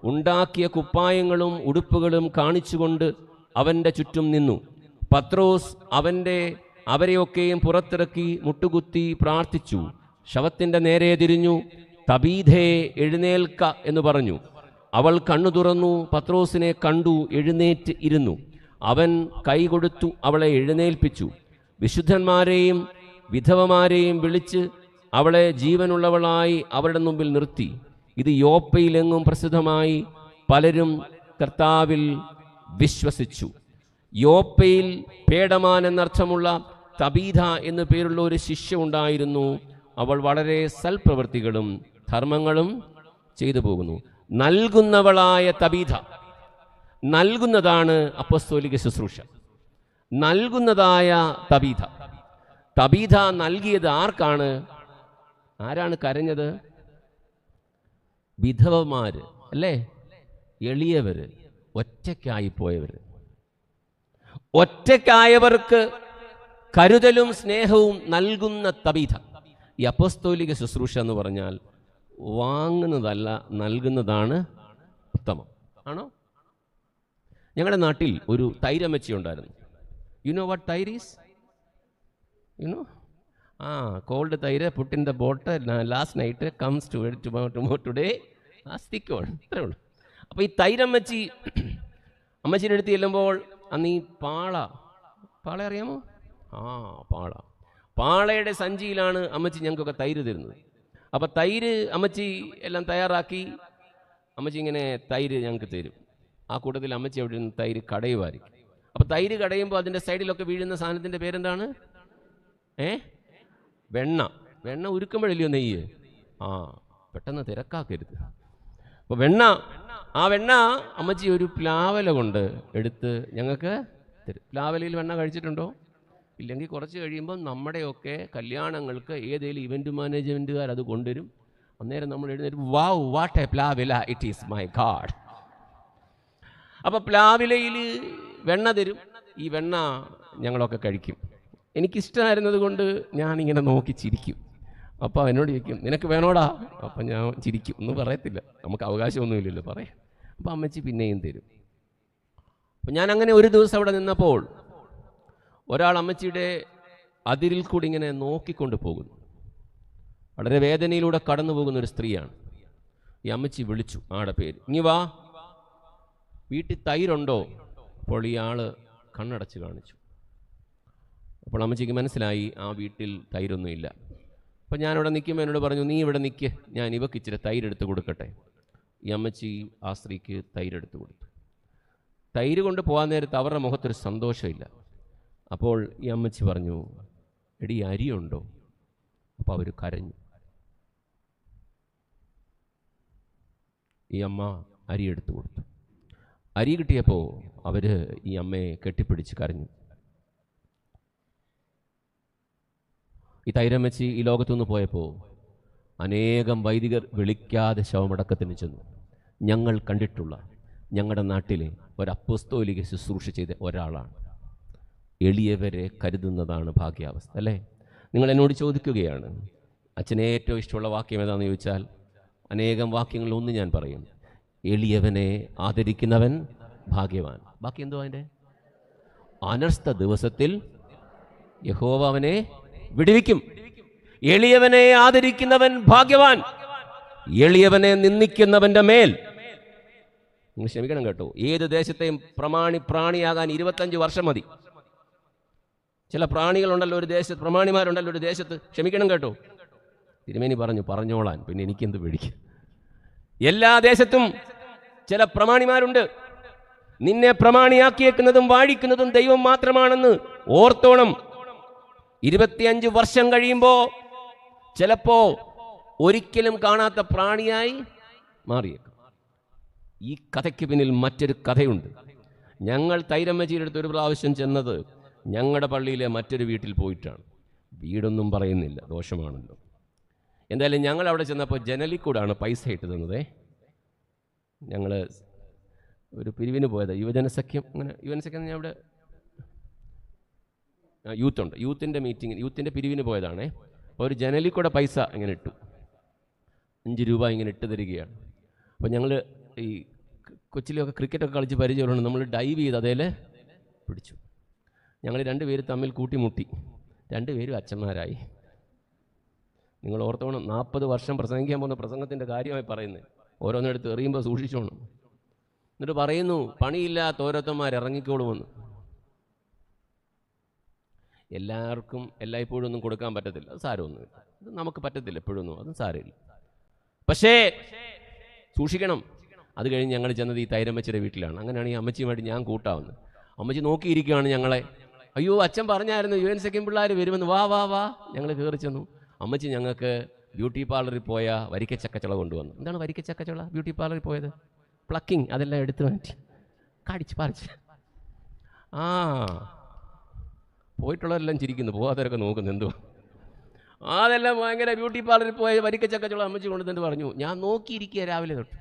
ഉണ്ടാക്കിയ കുപ്പായങ്ങളും ഉടുപ്പുകളും കാണിച്ചുകൊണ്ട് അവൻ്റെ ചുറ്റും നിന്നു. പത്രോസ് അവരെയൊക്കെയും പുറത്തിറക്കി മുട്ടുകുത്തി പ്രാർത്ഥിച്ചു. ശവത്തിൻ്റെ നേരെ തിരിഞ്ഞു, തബീഥേ എഴുന്നേൽക്ക എന്ന് പറഞ്ഞു. അവൾ കണ്ണു തുറന്നു, പത്രോസിനെ കണ്ടു, എഴുന്നേറ്റ് ഇരുന്നു. അവൻ കൈ കൊടുത്തു അവളെ എഴുന്നേൽപ്പിച്ചു. വിശുദ്ധന്മാരെയും വിധവമാരെയും വിളിച്ച് അവളെ ജീവനുള്ളവളായി അവരുടെ മുമ്പിൽ നിർത്തി. ഇത് യോപ്പയിലെങ്ങും പ്രസിദ്ധമായി. പലരും കർത്താവിൽ വിശ്വസിച്ചു. യോപ്പയിൽ പേടമാൻ എന്നർത്ഥമുള്ള തബീഥ എന്നു പേരുള്ള ഒരു ശിഷ്യ ഉണ്ടായിരുന്നു. അവൾ വളരെ സൽപ്രവൃത്തികളും ധർമ്മങ്ങളും ചെയ്തു പോകുന്നു. നൽകുന്നവളായ തബീഥ. നൽകുന്നതാണ് അപ്പോസ്തോലിക ശുശ്രൂഷ. നൽകുന്നതായ തബീഥ. തബീഥ നൽകിയത് ആർക്കാണ്? ആരാണ് കരഞ്ഞത്? വിധവമാര് അല്ലേ? എളിയവര്, ഒറ്റയ്ക്കായിപ്പോയവര്. ഒറ്റയ്ക്കായവർക്ക് കരുതലും സ്നേഹവും നൽകുന്ന തബീഥ. ഈ അപ്പോസ്തോലിക ശുശ്രൂഷ എന്ന് പറഞ്ഞാൽ വാങ്ങുന്നതല്ല, നൽകുന്നതാണ് ഉത്തമം. ആണോ? ഞങ്ങളുടെ നാട്ടിൽ ഒരു തൈരമ്മച്ചി ഉണ്ടായിരുന്നു. യു നോ വാട്ട് തൈര് ഈസ്? You know? കോൾഡ് തൈര്, put in the bottle last night, comes today stick on. ഇത്രേ ഉള്ളൂ. അപ്പോൾ ഈ തൈരമ്മച്ചി അമ്മച്ചിയുടെ അടുത്ത് ചെല്ലുമ്പോൾ അന്ന് ഈ പാള അറിയാമോ? പാളയുടെ സഞ്ചിയിലാണ് അമ്മച്ചി ഞങ്ങൾക്കൊക്കെ തൈര് തരുന്നത്. അപ്പം തൈര് അമ്മച്ചി എല്ലാം തയ്യാറാക്കി. അമ്മച്ചി ഇങ്ങനെ തൈര് ഞങ്ങൾക്ക് തരും. ആ കൂട്ടത്തിൽ അമ്മച്ചി അവിടെ നിന്ന് തൈര് കടയുമായിരിക്കും. അപ്പം തൈര് കടയുമ്പോൾ അതിൻ്റെ സൈഡിലൊക്കെ വീഴുന്ന സാധനത്തിൻ്റെ പേരെന്താണ്? വെണ്ണ. വെണ്ണ ഉരുക്കുമ്പോഴല്ലയോ നെയ്യ്. പെട്ടെന്ന് തിരക്കാക്കരുത്. അപ്പോൾ ആ വെണ്ണ അമ്മച്ചി ഒരു പ്ലാവല കൊണ്ട് എടുത്ത് ഞങ്ങൾക്ക് തരും. പ്ലാവലയിൽ വെണ്ണ കഴിച്ചിട്ടുണ്ടോ? ഇല്ലെങ്കിൽ കുറച്ച് കഴിയുമ്പം നമ്മുടെയൊക്കെ കല്യാണങ്ങൾക്ക് ഏതെങ്കിലും ഇവൻറ്റ് മാനേജ്മെൻറ്റുകാർ അത് കൊണ്ടുവരും. അന്നേരം നമ്മൾ എഴുന്നേറ്റ് വാവ് വാട്ട് എ പ്ലാവില, ഇറ്റ് ഈസ് മൈ ഗാഡ്. അപ്പോൾ പ്ലാവിലയിൽ വെണ്ണ തരും. ഈ വെണ്ണ ഞങ്ങളൊക്കെ കഴിക്കും. എനിക്കിഷ്ടമായിരുന്നത് കൊണ്ട് ഞാനിങ്ങനെ നോക്കി ചിരിക്കും. അപ്പോൾ എന്നോട് ചോദിക്കും, നിനക്ക് വേണോടാ? അപ്പം ഞാൻ ചിരിക്കും, ഒന്നും പറയത്തില്ല, നമുക്ക് അവകാശമൊന്നുമില്ലല്ലോ പറയാം. അപ്പോൾ അമ്മച്ചി പിന്നെയും തരും. അപ്പം ഞാൻ അങ്ങനെ ഒരു ദിവസം അവിടെ നിന്നപ്പോൾ ഒരാൾ അമ്മച്ചിയുടെ അതിരിൽ കൂടി ഇങ്ങനെ നോക്കിക്കൊണ്ട് പോകുന്നു. വളരെ വേദനയിലൂടെ കടന്നു പോകുന്ന ഒരു സ്ത്രീയാണ്. ഈ അമ്മച്ചി വിളിച്ചു, ആടെ പേര്, ഇനി വാ, വീട്ടിൽ തൈരുണ്ടോ? അപ്പോൾ ഈ ആള് കണ്ണടച്ച് കാണിച്ചു. അപ്പോൾ അമ്മച്ചിക്ക് മനസ്സിലായി ആ വീട്ടിൽ തൈരൊന്നും ഇല്ല. അപ്പം ഞാനിവിടെ നിൽക്കുമ്പോൾ എന്നോട് പറഞ്ഞു, നീ ഇവിടെ നിൽക്ക്, ഞാൻ ഇവക്ക് ഇച്ചിരി തൈരെടുത്ത് കൊടുക്കട്ടെ. ഈ അമ്മച്ചി ആ സ്ത്രീക്ക് തൈരെടുത്ത് കൊടുത്തു. തൈര് കൊണ്ട് പോകാൻ നേരത്ത് അവരുടെ മുഖത്തൊരു സന്തോഷമില്ല. അപ്പോൾ ഈ അമ്മച്ചി പറഞ്ഞു, എടി അരിയുണ്ടോ? അപ്പോൾ അവർ കരഞ്ഞു. ഈ അമ്മ അരി എടുത്തു കൊടുത്തു. അരി കിട്ടിയപ്പോൾ അവർ ഈ അമ്മയെ കെട്ടിപ്പിടിച്ച് കരഞ്ഞു. ഈ തൈരമ്മച്ചി ഈ ലോകത്തുനിന്ന് പോയപ്പോൾ അനേകം വൈദികർ വിളിക്കാതെ ശവമടക്കത്തിന് ചെന്നു. ഞങ്ങൾ കണ്ടിട്ടുള്ള ഞങ്ങളുടെ നാട്ടിലെ ഒരു അപ്പോസ്തോലിക ശുശ്രൂഷ ചെയ്ത ഒരാളാണ്. എളിയവരെ കരുതുന്നതാണ് ഭാഗ്യാവസ്ഥ, അല്ലേ? നിങ്ങൾ എന്നോട് ചോദിക്കുകയാണ്, അച്ഛന് ഏറ്റവും ഇഷ്ടമുള്ള വാക്യം ഏതാണെന്ന് ചോദിച്ചാൽ അനേകം വാക്യങ്ങളിൽ ഒന്ന് ഞാൻ പറയും, എളിയവനെ ആദരിക്കുന്നവൻ ഭാഗ്യവാൻ. ബാക്കി എന്തോ അതിൻ്റെ? അനർത്ഥ ദിവസത്തിൽ യഹോവ അവനെ വിടുവിക്കും. എളിയവനെ ആദരിക്കുന്നവൻ ഭാഗ്യവാൻ. എളിയവനെ നിന്ദിക്കുന്നവന്റെ മേൽ, നിങ്ങൾ ക്ഷമിക്കണം കേട്ടോ, ഏത് ദേശത്തെയും പ്രാണിയാകാൻ 25 വർഷം മതി. ചില പ്രാണികളുണ്ടല്ലോ ഒരു ദേശത്ത്, പ്രമാണിമാരുണ്ടല്ലോ ഒരു ദേശത്ത്. ക്ഷമിക്കണം കേട്ടോ, തിരുമേനി പറഞ്ഞോളാൻ, പിന്നെ എനിക്കെന്ത് പേടിക്കും. എല്ലാ ദേശത്തും ചില പ്രമാണിമാരുണ്ട്. നിന്നെ പ്രമാണിയാക്കിയേക്കുന്നതും വാഴിക്കുന്നതും ദൈവം മാത്രമാണെന്ന് ഓർത്തോണം. 25 വർഷം കഴിയുമ്പോൾ ചിലപ്പോ ഒരിക്കലും കാണാത്ത പ്രാണിയായി മാറിയേക്കും. ഈ കഥയ്ക്ക് പിന്നിൽ മറ്റൊരു കഥയുണ്ട്. ഞങ്ങൾ തൈരമ്മച്ചിയുടെ അടുത്ത് ഒരു പ്രാവശ്യം ചെന്നത് ഞങ്ങളുടെ പള്ളിയിലെ മറ്റൊരു വീട്ടിൽ പോയിട്ടാണ്. വീടൊന്നും പറയുന്നില്ല, ദോഷമാണല്ലോ. എന്തായാലും ഞങ്ങൾ അവിടെ ചെന്നപ്പോൾ ജനലിൽ കൂടാണ് പൈസ ഇട്ട് തന്നത്. ഞങ്ങൾ ഒരു പിരിവിന് പോയത്, യുവജനസഖ്യം. അങ്ങനെ യുവജനസഖ്യം ഞാൻ അവിടെ യൂത്തുണ്ട്, യൂത്തിൻ്റെ മീറ്റിംഗ്, യൂത്തിൻ്റെ പിരിവിന് പോയതാണേ. അപ്പോൾ ഒരു ജനലിൽ കൂടെ പൈസ ഇങ്ങനെ ഇട്ടു, 5 രൂപ ഇങ്ങനെ ഇട്ട് തരികയാണ്. അപ്പോൾ ഞങ്ങൾ ഈ കൊച്ചിലൊക്കെ ക്രിക്കറ്റൊക്കെ കളിച്ച് പരിചയമുണ്ട്. നമ്മൾ ഡൈവ് ചെയ്ത് അതേൽ പിടിച്ചു. ഞങ്ങൾ 2 പേര് തമ്മിൽ കൂട്ടിമുട്ടി, 2 പേരും അച്ഛന്മാരായി. നിങ്ങൾ ഓർത്തോണം, 40 വർഷം പ്രസംഗിക്കാൻ പോകുന്ന പ്രസംഗത്തിൻ്റെ കാര്യമായി പറയുന്നത്. ഓരോന്നെടുത്ത് എറിയുമ്പോൾ സൂക്ഷിച്ചോണം. എന്നിട്ട് പറയുന്നു, പണിയില്ലാത്ത ഓരോരുത്തന്മാർ ഇറങ്ങിക്കോളുമെന്ന്. എല്ലാവർക്കും എല്ലായ്പ്പോഴും ഒന്നും കൊടുക്കാൻ പറ്റത്തില്ല, അത് സാരമൊന്നുമില്ല. അത് നമുക്ക് പറ്റത്തില്ല എപ്പോഴൊന്നും, അതും സാരമില്ല. പക്ഷേ സൂക്ഷിക്കണം. അത് കഴിഞ്ഞ് ഞങ്ങൾ ചെന്നത് ഈ തൈരമ്മച്ചിയുടെ വീട്ടിലാണ്. അങ്ങനെയാണ് ഈ അമ്മച്ചിയുമായിട്ട് ഞാൻ കൂട്ടാവുന്നത്. അമ്മച്ചി നോക്കിയിരിക്കുകയാണ് ഞങ്ങളെ. അയ്യോ, അച്ഛൻ പറഞ്ഞായിരുന്നു യുവജനസഖ്യം പിള്ളേർ വരുമെന്ന്, വാ വാ വാ. ഞങ്ങൾ കയറി ചെന്നു. അമ്മച്ചി ഞങ്ങൾക്ക് ബ്യൂട്ടി പാർലറിൽ പോയ വരിക്കച്ചക്കച്ചുള കൊണ്ടുവന്നു. എന്താണ് വരിക്കച്ചക്കച്ചുള? ബ്യൂട്ടി പാർലറിൽ പോയത് പ്ലക്കിങ്, അതെല്ലാം എടുത്തു മാറ്റി കടിച്ച് പറിച്ച്. പോയിട്ടുള്ളവരെല്ലാം ചിരിക്കുന്നു, പോകാത്തവരൊക്കെ നോക്കുന്നു എന്തോ. അതെല്ലാം ഭയങ്കര ബ്യൂട്ടി പാർലറിൽ പോയ വരിക്കച്ചക്കച്ചുള അമ്മച്ചി കൊണ്ടുവന്നിട്ട് പറഞ്ഞു. ഞാൻ നോക്കിയിരിക്കുക രാവിലെ തൊട്ട്.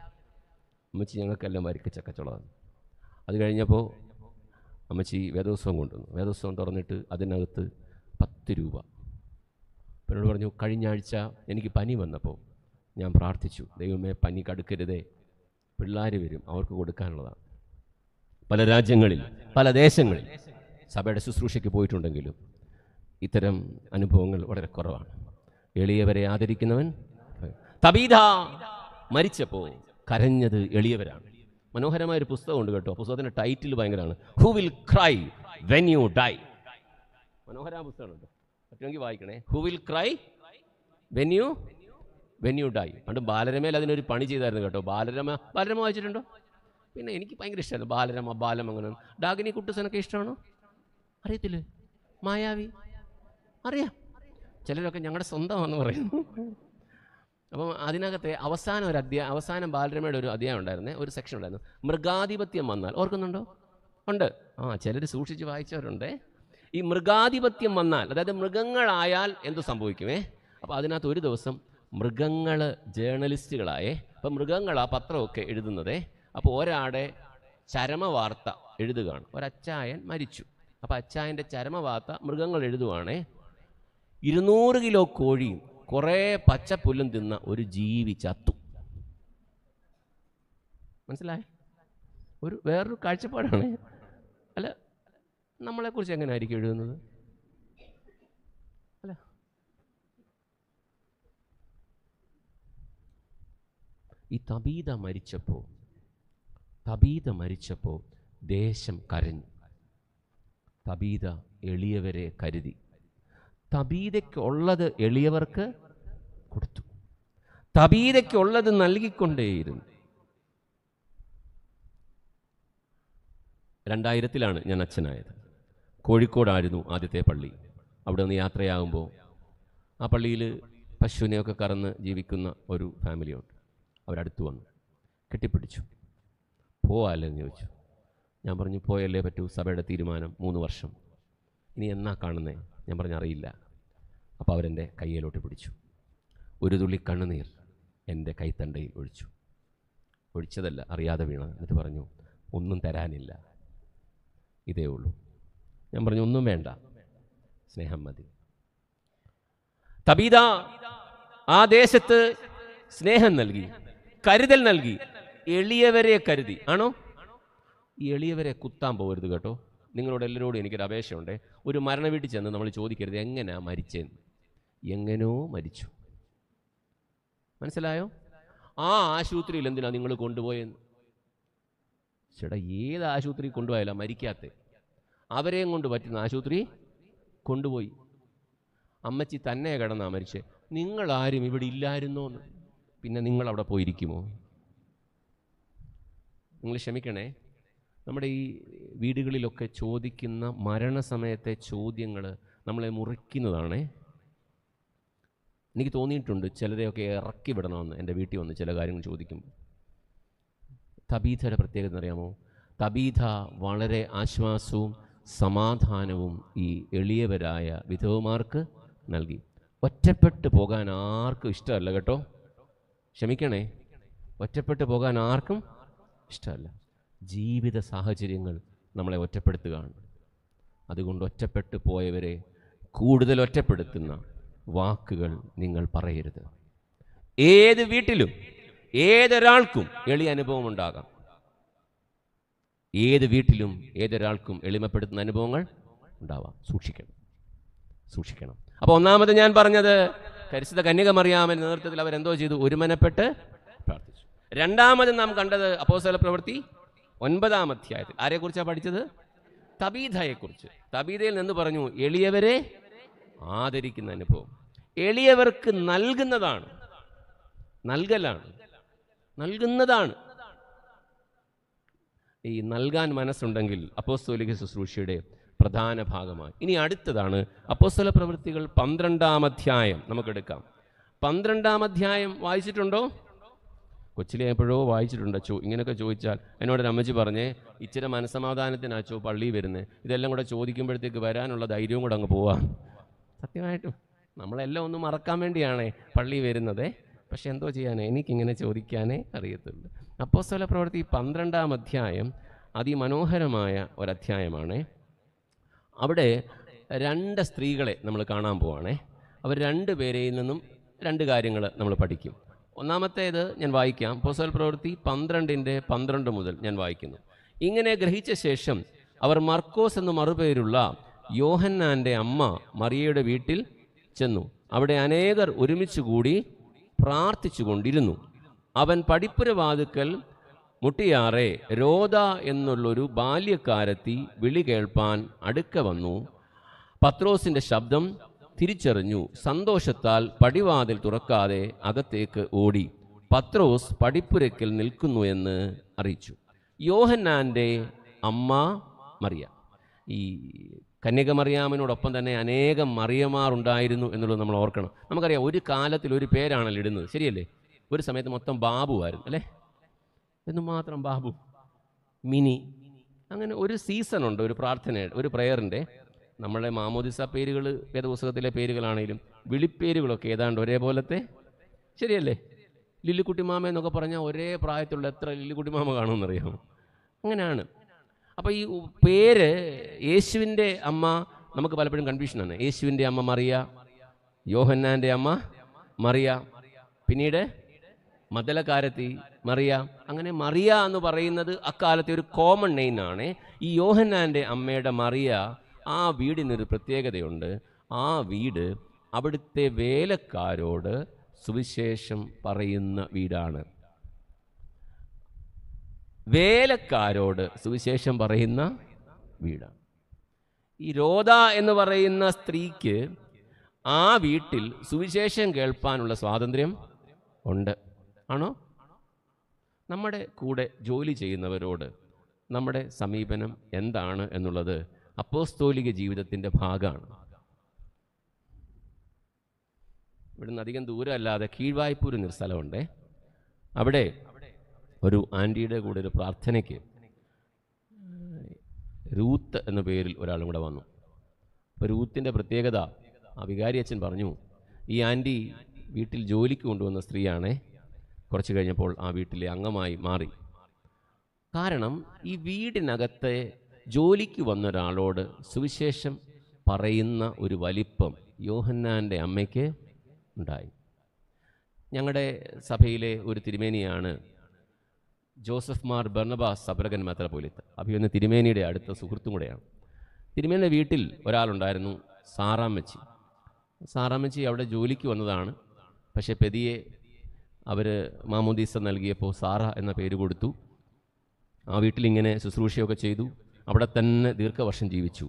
അമ്മച്ചി ഞങ്ങൾക്കെല്ലാം വരിക്കച്ചക്കച്ചുള തന്നു. അത് കഴിഞ്ഞപ്പോൾ അമ്മച്ചി വേദോത്സവം കൊണ്ടുവന്നു. വേദോത്സവം തുറന്നിട്ട് അതിനകത്ത് 10 രൂപ. അപ്പോൾ എന്നോട് പറഞ്ഞു, കഴിഞ്ഞ ആഴ്ച എനിക്ക് പനി വന്നപ്പോൾ ഞാൻ പ്രാർത്ഥിച്ചു, ദൈവമേ പനി കടുക്കരുതേ, പിള്ളേർ വരും, അവർക്ക് കൊടുക്കാനുള്ളതാണ്. പല രാജ്യങ്ങളിൽ പല ദേശങ്ങളിൽ സഭയുടെ ശുശ്രൂഷയ്ക്ക് പോയിട്ടുണ്ടെങ്കിലും ഇത്തരം അനുഭവങ്ങൾ വളരെ കുറവാണ്. എളിയവരെ ആദരിക്കുന്നവൻ. തബീഥ മരിച്ചപ്പോൾ കരഞ്ഞത് എളിയവരാണ്. മനോഹരമായൊരു പുസ്തകമുണ്ട് കേട്ടോ. പുസ്തകത്തിൻ്റെ ടൈറ്റിൽ ഭയങ്കരമാണ്, who will cry when you die. മനോഹര പുസ്തകമുണ്ട്, പറ്റുമെങ്കിൽ വായിക്കണേ. Who will cry when you when you die. പണ്ട് ബാലരമയിൽ അതിനൊരു പണി ചെയ്തായിരുന്നു കേട്ടോ. ബാലരമ വായിച്ചിട്ടുണ്ടോ? പിന്നെ എനിക്ക് ഭയങ്കര ഇഷ്ടമായിരുന്നു ബാലരമ, ബാലമംഗലം. ഡാഗിനി കുട്ടൂസനൊക്കെ ഇഷ്ടമാണോ? അറിയത്തില്ലേ? മായാവി അറിയാം. ചിലരൊക്കെ ഞങ്ങളുടെ സ്വന്തമാണെന്ന് പറയുന്നു. അപ്പം അതിനകത്തെ അവസാനം ബാലരമയുടെ ഒരു അധ്യായം ഉണ്ടായിരുന്നേ, ഒരു സെക്ഷൻ ഉണ്ടായിരുന്നു, മൃഗാധിപത്യം വന്നാൽ. ഓർക്കുന്നുണ്ടോ? ഉണ്ട്. ചിലർ സൂക്ഷിച്ച് വായിച്ചവരുണ്ട്. ഈ മൃഗാധിപത്യം വന്നാൽ, അതായത് മൃഗങ്ങളായാൽ എന്തു സംഭവിക്കുമേ? അപ്പോൾ അതിനകത്ത് ഒരു ദിവസം മൃഗങ്ങൾ ജേർണലിസ്റ്റുകളായേ. അപ്പം മൃഗങ്ങളാ പത്രമൊക്കെ എഴുതുന്നതേ. അപ്പോൾ ഒരാടെ ചരമവാർത്ത എഴുതുകയാണ്. ഒരച്ചായൻ മരിച്ചു. അപ്പോൾ അച്ചായൻ്റെ ചരമവാർത്ത മൃഗങ്ങൾ എഴുതുവാണേ. 200 കിലോ കോഴിയും കുറേ പച്ചപ്പുല്ലും തിന്ന ഒരു ജീവി ചത്തു. മനസ്സിലായി? വേറൊരു കാഴ്ചപ്പാടാണ്. അല്ല, നമ്മളെക്കുറിച്ച് എങ്ങനെയായിരിക്കും എഴുതുന്നത്? അല്ല, ഈ തബീത മരിച്ചപ്പോൾ ദേശം കരഞ്ഞു. തബീത എളിയവരെ കരുതി. തബീതയ്ക്കുള്ളത് എളിയവർക്ക് കൊടുത്തു. തബീതയ്ക്കുള്ളത് നൽകിക്കൊണ്ടേയിരുന്നു. 2000-ലാണ് ഞാൻ അച്ഛനായത്. കോഴിക്കോടായിരുന്നു ആദ്യത്തെ പള്ളി. അവിടെ നിന്ന് യാത്രയാകുമ്പോൾ ആ പള്ളിയിൽ പശുവിനെയൊക്കെ കറന്ന് ജീവിക്കുന്ന ഒരു ഫാമിലിയുണ്ട്. അവരടുത്ത് വന്നു, കെട്ടിപ്പിടിച്ചു. പോവാല്ലെന്ന് ചോദിച്ചു. ഞാൻ പറഞ്ഞു, പോയല്ലേ പറ്റൂ, സഭയുടെ തീരുമാനം 3 വർഷം. ഇനി എന്നാ കാണുന്നേ? ഞാൻ പറഞ്ഞു, അറിയില്ല. അപ്പോൾ അവരെൻ്റെ കയ്യിലോട്ട് പിടിച്ചു. ഒരു തുള്ളി കണ്ണുനീർ എൻ്റെ കൈത്തണ്ടയിൽ ഒഴിച്ചതല്ല, അറിയാതെ വീണത്. എന്നിട്ട് പറഞ്ഞു, ഒന്നും തരാനില്ല, ഇതേ ഉള്ളൂ. ഞാൻ പറഞ്ഞു, ഒന്നും വേണ്ട, സ്നേഹം മതി. തബീത ആ ദേശത്ത് സ്നേഹം നൽകി, കരുതൽ നൽകി, എളിയവരെ കരുതി. ആണോ? ഈ എളിയവരെ കുത്താൻ പോകരുത് കേട്ടോ. നിങ്ങളോട് എല്ലാവരോടും എനിക്കൊരു അപേക്ഷയുണ്ട്. ഒരു മരണ വീട്ടിൽ ചെന്ന് നമ്മൾ ചോദിക്കരുത് എങ്ങനെയാ മരിച്ചേന്ന്. എങ്ങനെയോ മരിച്ചു. മനസ്സിലായോ? ആ ആശുപത്രിയിൽ എന്തിനാ നിങ്ങൾ കൊണ്ടുപോയെന്ന്? ചേട്ടാ, ഏത് ആശുപത്രി കൊണ്ടുപോയാലോ മരിക്കാത്ത? അവരെയും കൊണ്ട് പറ്റുന്ന ആശുപത്രി കൊണ്ടുപോയി. അമ്മച്ചി തന്നെ കിടന്നാ മരിച്ചേ. നിങ്ങളാരും ഇവിടെ ഇല്ലായിരുന്നോന്ന്. പിന്നെ നിങ്ങളവിടെ പോയിരിക്കുമോ? നിങ്ങൾ ക്ഷമിക്കണേ. നമ്മുടെ ഈ വീടുകളിലൊക്കെ ചോദിക്കുന്ന മരണസമയത്തെ ചോദ്യങ്ങൾ നമ്മളെ മുറിക്കുന്നതാണേ. എനിക്ക് തോന്നിയിട്ടുണ്ട് ചിലരെയൊക്കെ ഇറക്കി വിടണമെന്ന് എൻ്റെ വീട്ടിൽ വന്ന് ചില കാര്യങ്ങൾ ചോദിക്കും. തബീഥയുടെ പ്രത്യേകത എന്നറിയാമോ? തബീഥ വളരെ ആശ്വാസവും സമാധാനവും ഈ എളിയവരായ വിധവമാർക്ക് നൽകി. ഒറ്റപ്പെട്ടു പോകാൻ ആർക്കും ഇഷ്ടമല്ല കേട്ടോ. ക്ഷമിക്കണേ, ഒറ്റപ്പെട്ടു പോകാൻ ആർക്കും ഇഷ്ടമല്ല. ജീവിത സാഹചര്യങ്ങൾ നമ്മളെ ഒറ്റപ്പെടുത്തുകയാണ്. അതുകൊണ്ട് ഒറ്റപ്പെട്ടു പോയവരെ കൂടുതൽ ഒറ്റപ്പെടുത്തുന്ന വാക്കുകൾ നിങ്ങൾ പറയരുത്. ഏത് വീട്ടിലും ഏതൊരാൾക്കും എളിയ അനുഭവം ഉണ്ടാകാം. ഏത് വീട്ടിലും ഏതൊരാൾക്കും എളിമപ്പെടുത്തുന്ന അനുഭവങ്ങൾ ഉണ്ടാവാം. സൂക്ഷിക്കണം. അപ്പോൾ ഒന്നാമത് ഞാൻ പറഞ്ഞത്, പരിശുദ്ധ കന്യക മറിയാമിന്റെ നേതൃത്വത്തിൽ അവരെന്തോ ചെയ്തു? ഒരുമനപ്പെട്ട് പ്രാർത്ഥിച്ചു. രണ്ടാമത് നാം കണ്ടത് അപ്പോസ്തല പ്രവൃത്തി 9-ാം അധ്യായത്തിൽ ആരെക്കുറിച്ചാണ് പഠിച്ചത്? തബീഥയെക്കുറിച്ച്. തബീഥയിൽ നിന്ന് പറഞ്ഞു എളിയവരെ ആദരിക്കുന്ന അനുഭവം. എളിയവർക്ക് നൽകുന്നതാണ്, നൽകുന്നതാണ്. ഈ നൽകാൻ മനസ്സുണ്ടെങ്കിൽ അപ്പോസ്തോലിക ശുശ്രൂഷയുടെ പ്രധാന ഭാഗമായി. ഇനി അടുത്തതാണ് അപ്പോസ്തല പ്രവൃത്തികൾ 12-ാം അധ്യായം. നമുക്കെടുക്കാം. 12-ാം അധ്യായം വായിച്ചിട്ടുണ്ടോ? കൊച്ചിലെ എപ്പോഴോ വായിച്ചിട്ടുണ്ട് അച്ചോ. ഇങ്ങനെയൊക്കെ ചോദിച്ചാൽ എന്നോടൊരു അമ്മച്ചി പറഞ്ഞേ, ഇച്ചിരി മനസ്സമാധാനത്തിന് അച്ചോ പള്ളി വരുന്നത്. ഇതെല്ലാം കൂടെ ചോദിക്കുമ്പോഴത്തേക്ക് വരാനുള്ള ധൈര്യവും കൂടെ അങ്ങ് പോവാം. സത്യമായിട്ടും നമ്മളെല്ലാം ഒന്ന് മറക്കാൻ വേണ്ടിയാണേ പള്ളി വരുന്നത്. പക്ഷെ എന്തോ ചെയ്യാനേ, എനിക്കിങ്ങനെ ചോദിക്കാനേ അറിയത്തുള്ളൂ. അപ്പോസ്തല പ്രവൃത്തി 12-ാം അധ്യായം അതിമനോഹരമായ ഒരധ്യായമാണ്. അവിടെ 2 സ്ത്രീകളെ നമ്മൾ കാണാൻ പോവാണേ. അവർ 2 പേരിൽ നിന്നും 2 കാര്യങ്ങൾ നമ്മൾ പഠിക്കും. ഒന്നാമത്തേത് ഞാൻ വായിക്കാം. അപ്പോസ്തല പ്രവൃത്തി 12-12 മുതൽ ഞാൻ വായിക്കുന്നു. ഇങ്ങനെ ഗ്രഹിച്ച ശേഷം അവർ മർക്കോസ് എന്ന് മറുപേരുള്ള യോഹന്നാൻ്റെ അമ്മ മറിയയുടെ വീട്ടിൽ ചെന്നു. അവിടെ അനേകർ ഒരുമിച്ച് കൂടി പ്രാർത്ഥിച്ചു കൊണ്ടിരുന്നു. അവൻ പടിപ്പുരവാതുക്കൽ മുട്ടിയാറെ രോദ എന്നുള്ളൊരു ബാല്യക്കാരത്തി വിളി കേൾപ്പാൻ അടുക്ക വന്നു. പത്രോസിൻ്റെ ശബ്ദം തിരിച്ചറിഞ്ഞു. സന്തോഷത്താൽ പടിവാതിൽ തുറക്കാതെ അകത്തേക്ക് ഓടി പത്രോസ് പടിപ്പുരയ്ക്കൽ നിൽക്കുന്നു എന്ന് അറിയിച്ചു. യോഹന്നാൻ്റെ അമ്മ മറിയ. ഈ കന്യകമറിയാമിനോടൊപ്പം തന്നെ അനേകം മറിയമാർ ഉണ്ടായിരുന്നു എന്നുള്ളത് നമ്മൾ ഓർക്കണം. നമുക്കറിയാം, ഒരു കാലത്തിൽ ഒരു പേരാണല്ലോ ഇടുന്നത്, ശരിയല്ലേ? ഒരു സമയത്ത് മൊത്തം ബാബു ആയിരുന്നു അല്ലേ? എന്നു മാത്രം ബാബു, മിനി, അങ്ങനെ ഒരു സീസണുണ്ട്, ഒരു പ്രാർത്ഥനയുടെ, ഒരു പ്രയറിൻ്റെ. നമ്മളെ മാമോദിസ പേരുകൾ, വേദപുസ്തകത്തിലെ പേരുകളാണെങ്കിലും വിളിപ്പേരുകളൊക്കെ ഏതാണ്ട് ഒരേപോലത്തെ, ശരിയല്ലേ? ലില്ലിക്കുട്ടിമാമ എന്നൊക്കെ പറഞ്ഞാൽ ഒരേ പ്രായത്തിലുള്ള എത്ര ലില്ലിക്കുട്ടിമാമ കാണുമെന്നറിയാമോ? അങ്ങനെയാണ്. അപ്പോൾ ഈ പേര് യേശുവിൻ്റെ അമ്മ നമുക്ക് പലപ്പോഴും കൺഫ്യൂഷനാണ്. യേശുവിൻ്റെ അമ്മ മറിയ, യോഹന്നാൻ്റെ അമ്മ മറിയ, പിന്നീട് മദലക്കാരത്തി മറിയ. അങ്ങനെ മറിയ എന്ന് പറയുന്നത് അക്കാലത്തെ ഒരു കോമൺ നെയിമാണ്. ഈ യോഹന്നാൻ്റെ അമ്മയുടെ മറിയ, ആ വീടിനൊരു പ്രത്യേകതയുണ്ട്. ആ വീട് അവിടുത്തെ വേലക്കാരോട് സുവിശേഷം പറയുന്ന വീടാണ്. വേലക്കാരോട് സുവിശേഷം പറയുന്ന വീടാണ്. ഈ രോദ എന്ന് പറയുന്ന സ്ത്രീക്ക് ആ വീട്ടിൽ സുവിശേഷം കേൾപ്പാനുള്ള സ്വാതന്ത്ര്യം ഉണ്ട്. ആണോ? നമ്മുടെ കൂടെ ജോലി ചെയ്യുന്നവരോട് നമ്മുടെ സമീപനം എന്താണ് എന്നുള്ളത് അപ്പോസ്തോലിക ജീവിതത്തിൻ്റെ ഭാഗമാണ്. ഇവിടുന്ന് അധികം ദൂരമല്ലാതെ കീഴ്വായ്പൂർ എന്നൊരു സ്ഥലമുണ്ട്. അവിടെ ഒരു ആൻറ്റിയുടെ കൂടെ ഒരു പ്രാർത്ഥനയ്ക്ക് രൂത്ത് എന്ന പേരിൽ ഒരാളും കൂടെ വന്നു. അപ്പോൾ രൂത്തിൻ്റെ പ്രത്യേകത, ആ വികാരി അച്ഛൻ പറഞ്ഞു, ഈ ആൻറ്റി വീട്ടിൽ ജോലിക്ക് കൊണ്ടുവന്ന സ്ത്രീയാണേ. കുറച്ച് കഴിഞ്ഞപ്പോൾ ആ വീട്ടിലെ അംഗമായി മാറി. കാരണം ഈ വീടിനകത്തെ ജോലിക്ക് വന്ന ഒരാളോട് സുവിശേഷം പറയുന്ന ഒരു വലിപ്പം യോഹന്നാൻ്റെ അമ്മയ്ക്ക് ഉണ്ടായി. ഞങ്ങളുടെ സഭയിലെ ഒരു തിരുമേനിയാണ് ജോസഫ് മാർ ബർണബാസ് സബ്രഗൻ മെത്രാപ്പോലീത്ത. അഭിയൊന്ന് തിരുമേനിയുടെ അടുത്ത സുഹൃത്തും കൂടെയാണ്. തിരുമേനിയുടെ വീട്ടിൽ ഒരാളുണ്ടായിരുന്നു, സാറാമ്മച്ചി. സാറാമ്മച്ചി അവിടെ ജോലിക്ക് വന്നതാണ്. പക്ഷേ പെതിയെ അവർ മാമോദീസ നൽകിയപ്പോൾ സാറ എന്ന പേര് കൊടുത്തു. ആ വീട്ടിലിങ്ങനെ ശുശ്രൂഷയൊക്കെ ചെയ്തു. അവിടെ തന്നെ ദീർഘവർഷം ജീവിച്ചു.